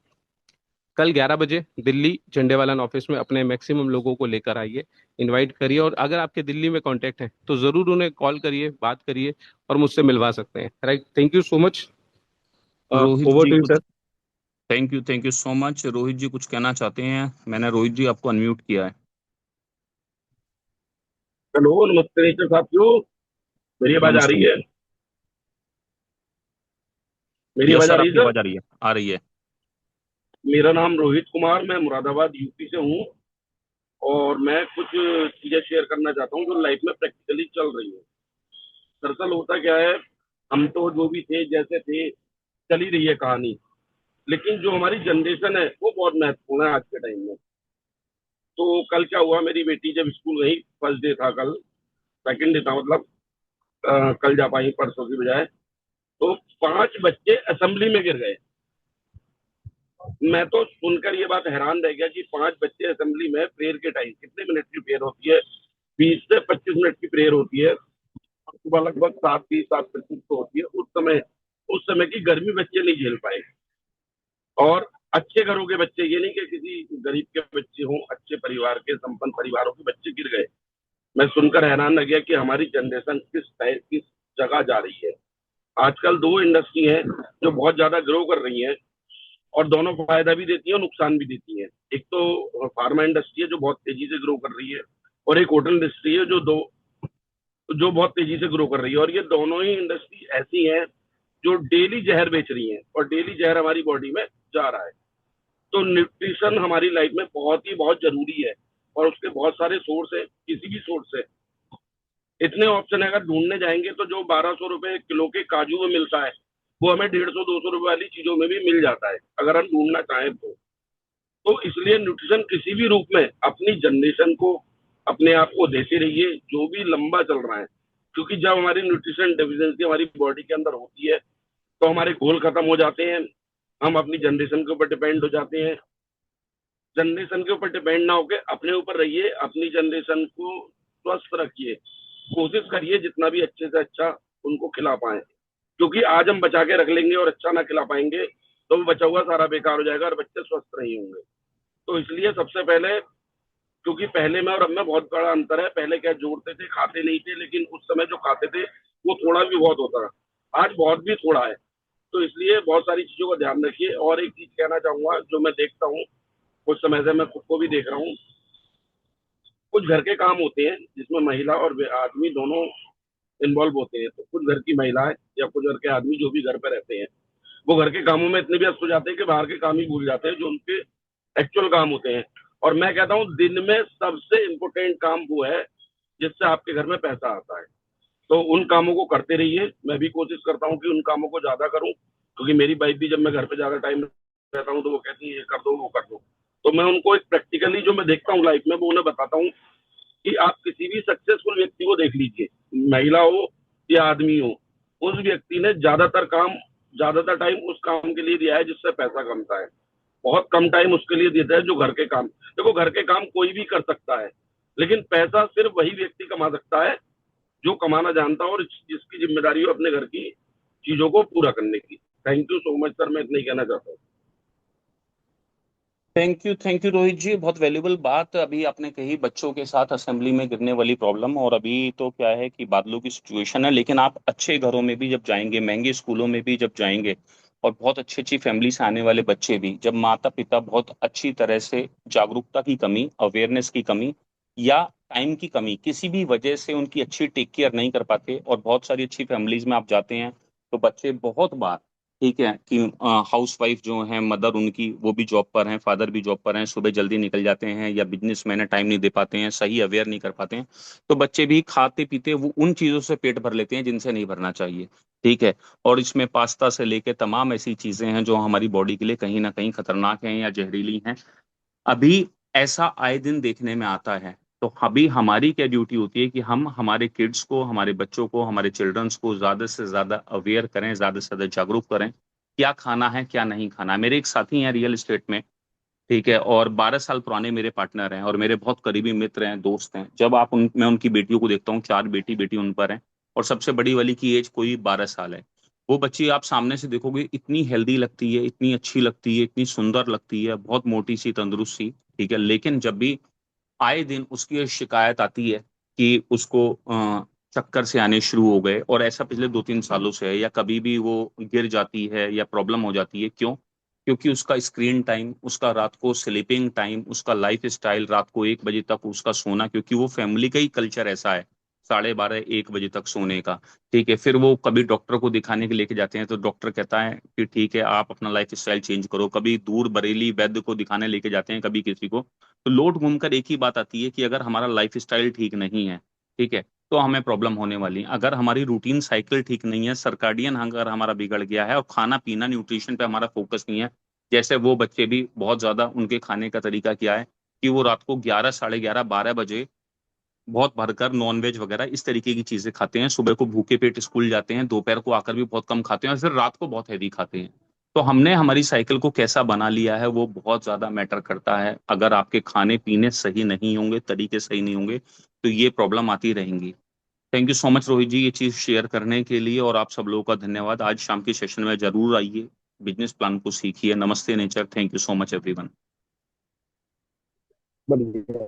कल 11 बजे दिल्ली झंडेवालन ऑफिस में अपने मैक्सिमम लोगों को लेकर आइए, इनवाइट करिए, और अगर आपके दिल्ली में कांटेक्ट है तो जरूर उन्हें कॉल करिए, बात करिए, और मुझसे मिलवा सकते हैं। Right, thank you so much. Rohit over ji to you कुछ, sir. Thank you so much. Rohit ji कुछ कहना चाहते हैं? मैंने रोहित जी आपको अनम्यूट किया है। हेलो, नमस्ते नेचर साथियों। मेरी आवाज आ रही नमस्ते। है? मेरी यस आवाज आ सर, रही आपकी है सर? आवाज आ रही है, आ रही है। मेरा नाम रोहित कुमार, मैं मुरादाबाद यूपी से हूँ। और मैं कुछ चीजें शेयर करना चाहता हूँ जो लाइफ में प्रैक्टिकली चल रही है। दरअसल होता क्या है, हम तो जो भी थे जैसे थे, चल ही रही है कहानी। लेकिन जो हमारी जनरेशन है वो बहुत महत्वपूर्ण है आज के टाइम में। तो कल क्या हुआ, मेरी बेटी जब स्कूल गई, फर्स्ट डे था कल, सेकंड डे था मतलब, कल जा पाई परसों की बजाय। तो 5 बच्चे असेंबली में गिर गए। मैं तो सुनकर ये बात हैरान रह गया कि 5 बच्चे असेंबली में, प्रेयर के टाइम कितने मिनट की प्रेयर होती है? 20 से 25 मिनट की प्रेयर होती है। सुबह लगभग 7:30 7:25 को होती है। उस समय की गर्मी बच्चे नहीं झेल पाए। और अच्छे घरों के बच्चे, ये नहीं कि किसी गरीब के बच्चे हों, अच्छे परिवार के, संपन्न परिवारों के बच्चे गिर गए। मैं सुनकर हैरान रह गया कि हमारी जनरेशन किस जगह जा रही है। आजकल दो इंडस्ट्री हैं जो बहुत ज्यादा ग्रो कर रही हैं, और दोनों फायदा भी देती है और नुकसान भी देती है। एक तो फार्मा इंडस्ट्री है जो बहुत तेजी से ग्रो कर रही है, और एक होटल इंडस्ट्री है जो बहुत तेजी से ग्रो कर रही है। और ये दोनों ही इंडस्ट्री ऐसी हैं जो डेली जहर बेच रही हैं, और डेली जहर हमारी बॉडी में जा रहा है। तो न्यूट्रिशन हमारी लाइफ में बहुत जरूरी है, और उसके बहुत सारे सोर्स है, किसी भी सोर्स से। इतने ऑप्शन अगर ढूंढने जाएंगे तो जो 1200 रुपए किलो के काजू में मिलता है, वो हमें 150 200 रुपए वाली चीजों में भी मिल जाता है, अगर हम ढूंढना चाहें तो इसलिए न्यूट्रिशन किसी भी रूप में अपनी जनरेशन को, अपने आप को देते रहिए। जो भी लंबा चल रहा है, क्योंकि जब हमारी न्यूट्रिशन डेफिशिएंसी हमारी बॉडी के अंदर होती है तो हमारे गोल खत्म हो जाते हैं, हम अपनी जनरेशन के ऊपर डिपेंड हो जाते हैं। जनरेशन के ऊपर डिपेंड ना होके अपने ऊपर रहिए, अपनी जनरेशन को स्वस्थ रखिए, कोशिश करिए जितना भी अच्छे से अच्छा उनको खिला पाए, क्योंकि आज हम बचा के रख लेंगे और अच्छा ना खिला पाएंगे तो वो बचा हुआ सारा बेकार हो जाएगा और बच्चे स्वस्थ नहीं होंगे। तो इसलिए सबसे पहले, क्योंकि पहले में और अब में बहुत बड़ा अंतर है, पहले क्या जोड़ते थे, खाते नहीं थे, लेकिन उस समय जो खाते थे वो थोड़ा भी बहुत होता था, आज बहुत भी थोड़ा है। तो इसलिए बहुत सारी चीजों का ध्यान रखिए। और एक चीज कहना चाहूंगा जो मैं देखता हूँ, कुछ समय से मैं खुद को भी देख रहा हूँ, कुछ घर के काम होते हैं जिसमें महिला और आदमी दोनों इन्वॉल्व होते हैं। तो कुछ घर की महिलाएं या कुछ घर के आदमी जो भी घर पे रहते हैं, वो घर के कामों में इतने व्यस्त हो जाते हैं कि बाहर के काम ही भूल जाते हैं जो उनके एक्चुअल काम होते हैं। और मैं कहता हूँ दिन में सबसे इम्पोर्टेंट काम वो है जिससे आपके घर में पैसा आता है। तो उन कामों को करते रहिए। मैं भी कोशिश करता हूँ कि उन कामों को ज्यादा करूँ, क्योंकि मेरी वाइफ भी जब मैं घर पे ज्यादा टाइम रहता हूँ तो वो कहती है ये कर दो वो कर दो। तो मैं उनको एक प्रैक्टिकली जो मैं देखता हूँ लाइफ में वो उन्हें बताता हूँ कि आप किसी भी सक्सेसफुल व्यक्ति को देख लीजिए, महिला हो या आदमी हो, उस व्यक्ति ने ज्यादातर टाइम उस काम के लिए दिया है जिससे पैसा कमता है, बहुत कम टाइम उसके लिए देता है जो घर के काम। देखो घर के काम कोई भी कर सकता है, लेकिन पैसा सिर्फ वही व्यक्ति कमा सकता है जो कमाना जानता हो और जिसकी जिम्मेदारी हो अपने घर की चीजों को पूरा करने की। Thank you so much sir, मैं इतना ही कहना चाहता हूँ। थैंक यू रोहित जी, बहुत वैल्यूबल बात अभी आपने कही, बच्चों के साथ असेंबली में गिरने वाली प्रॉब्लम। और अभी तो क्या है कि बादलों की सिचुएशन है, लेकिन आप अच्छे घरों में भी जब जाएंगे, महंगे स्कूलों में भी जब जाएंगे, और बहुत अच्छी अच्छी फैमिली से आने वाले बच्चे भी, जब माता पिता बहुत अच्छी तरह से जागरूकता की कमी, अवेयरनेस की कमी या टाइम की कमी, किसी भी वजह से उनकी अच्छी टेक केयर नहीं कर पाते, और बहुत सारी अच्छी फैमिलीज में आप जाते हैं तो बच्चे बहुत बार, ठीक है, कि हाउस वाइफ जो है, मदर उनकी, वो भी जॉब पर हैं, फादर भी जॉब पर हैं, सुबह जल्दी निकल जाते हैं, या बिजनेस मैन टाइम नहीं दे पाते हैं, सही अवेयर नहीं कर पाते हैं, तो बच्चे भी खाते पीते वो उन चीजों से पेट भर लेते हैं जिनसे नहीं भरना चाहिए। ठीक है। और इसमें पास्ता से लेके तमाम ऐसी चीजें हैं जो हमारी बॉडी के लिए कहीं ना कहीं खतरनाक हैं या जहरीली हैं। अभी ऐसा आए दिन देखने में आता है। तो अभी हमारी क्या ड्यूटी होती है कि हम हमारे किड्स को, हमारे बच्चों को, हमारे चिल्ड्रंस को ज्यादा से ज्यादा अवेयर करें, ज्यादा से ज्यादा जागरूक करें, क्या खाना है क्या नहीं खाना है। मेरे एक साथी हैं रियल एस्टेट में, ठीक है, और 12 साल पुराने मेरे पार्टनर हैं और मेरे बहुत करीबी मित्र हैं, दोस्त हैं। जब आप मैं उनकी बेटियों को देखता हूँ, 4 बेटी बेटी उन पर है, और सबसे बड़ी वाली की एज कोई 12 साल है। वो बच्ची आप सामने से देखोगे, इतनी हेल्दी लगती है, इतनी अच्छी लगती है, इतनी सुंदर लगती है, बहुत मोटी सी, तंदुरुस्त सी, ठीक है। लेकिन जब भी आए दिन उसकी ये शिकायत आती है कि उसको चक्कर से आने शुरू हो गए, और ऐसा पिछले 2-3 सालों से है, या कभी भी वो गिर जाती है या प्रॉब्लम हो जाती है। क्यों? क्योंकि उसका स्क्रीन टाइम, उसका रात को स्लीपिंग टाइम, उसका लाइफ स्टाइल, रात को 1 बजे तक उसका सोना, क्योंकि वो फैमिली का ही कल्चर ऐसा है, 12:30-1 बजे तक सोने का। ठीक है। फिर वो कभी डॉक्टर को दिखाने के लेके जाते हैं तो डॉक्टर कहता है कि ठीक है आप अपना लाइफ स्टाइल चेंज करो। कभी दूर बरेली वैद्य को दिखाने लेके जाते हैं, कभी किसी को। तो लोट घूमकर एक ही बात आती है कि अगर हमारा लाइफ स्टाइल ठीक नहीं है, ठीक है, तो हमें प्रॉब्लम होने वाली है। अगर हमारी रूटीन साइकिल ठीक नहीं है, सर्काडियन अगर हमारा बिगड़ गया है, और खाना पीना न्यूट्रिशन पे हमारा फोकस नहीं है, जैसे वो बच्चे भी बहुत ज्यादा, उनके खाने का तरीका क्या है कि वो रात को 11, 11:30, 12 बजे बहुत भरकर नॉनवेज वगैरह इस तरीके की चीजें खाते हैं, सुबह को भूखे पेट स्कूल जाते हैं, दोपहर को आकर भी बहुत कम खाते हैं, और फिर रात को बहुत हैवी खाते हैं। तो हमने हमारी साइकिल को कैसा बना लिया है वो बहुत ज्यादा मैटर करता है। अगर आपके खाने पीने सही नहीं होंगे, तरीके सही नहीं होंगे, तो ये प्रॉब्लम आती रहेंगी। Thank you so much Rohit ji, ये चीज शेयर करने के लिए, और आप सब लोगों का धन्यवाद। आज शाम की सेशन में जरूर आइए, बिजनेस प्लान को सीखिए। नमस्ते nature, thank you so much everyone. बढ़िया।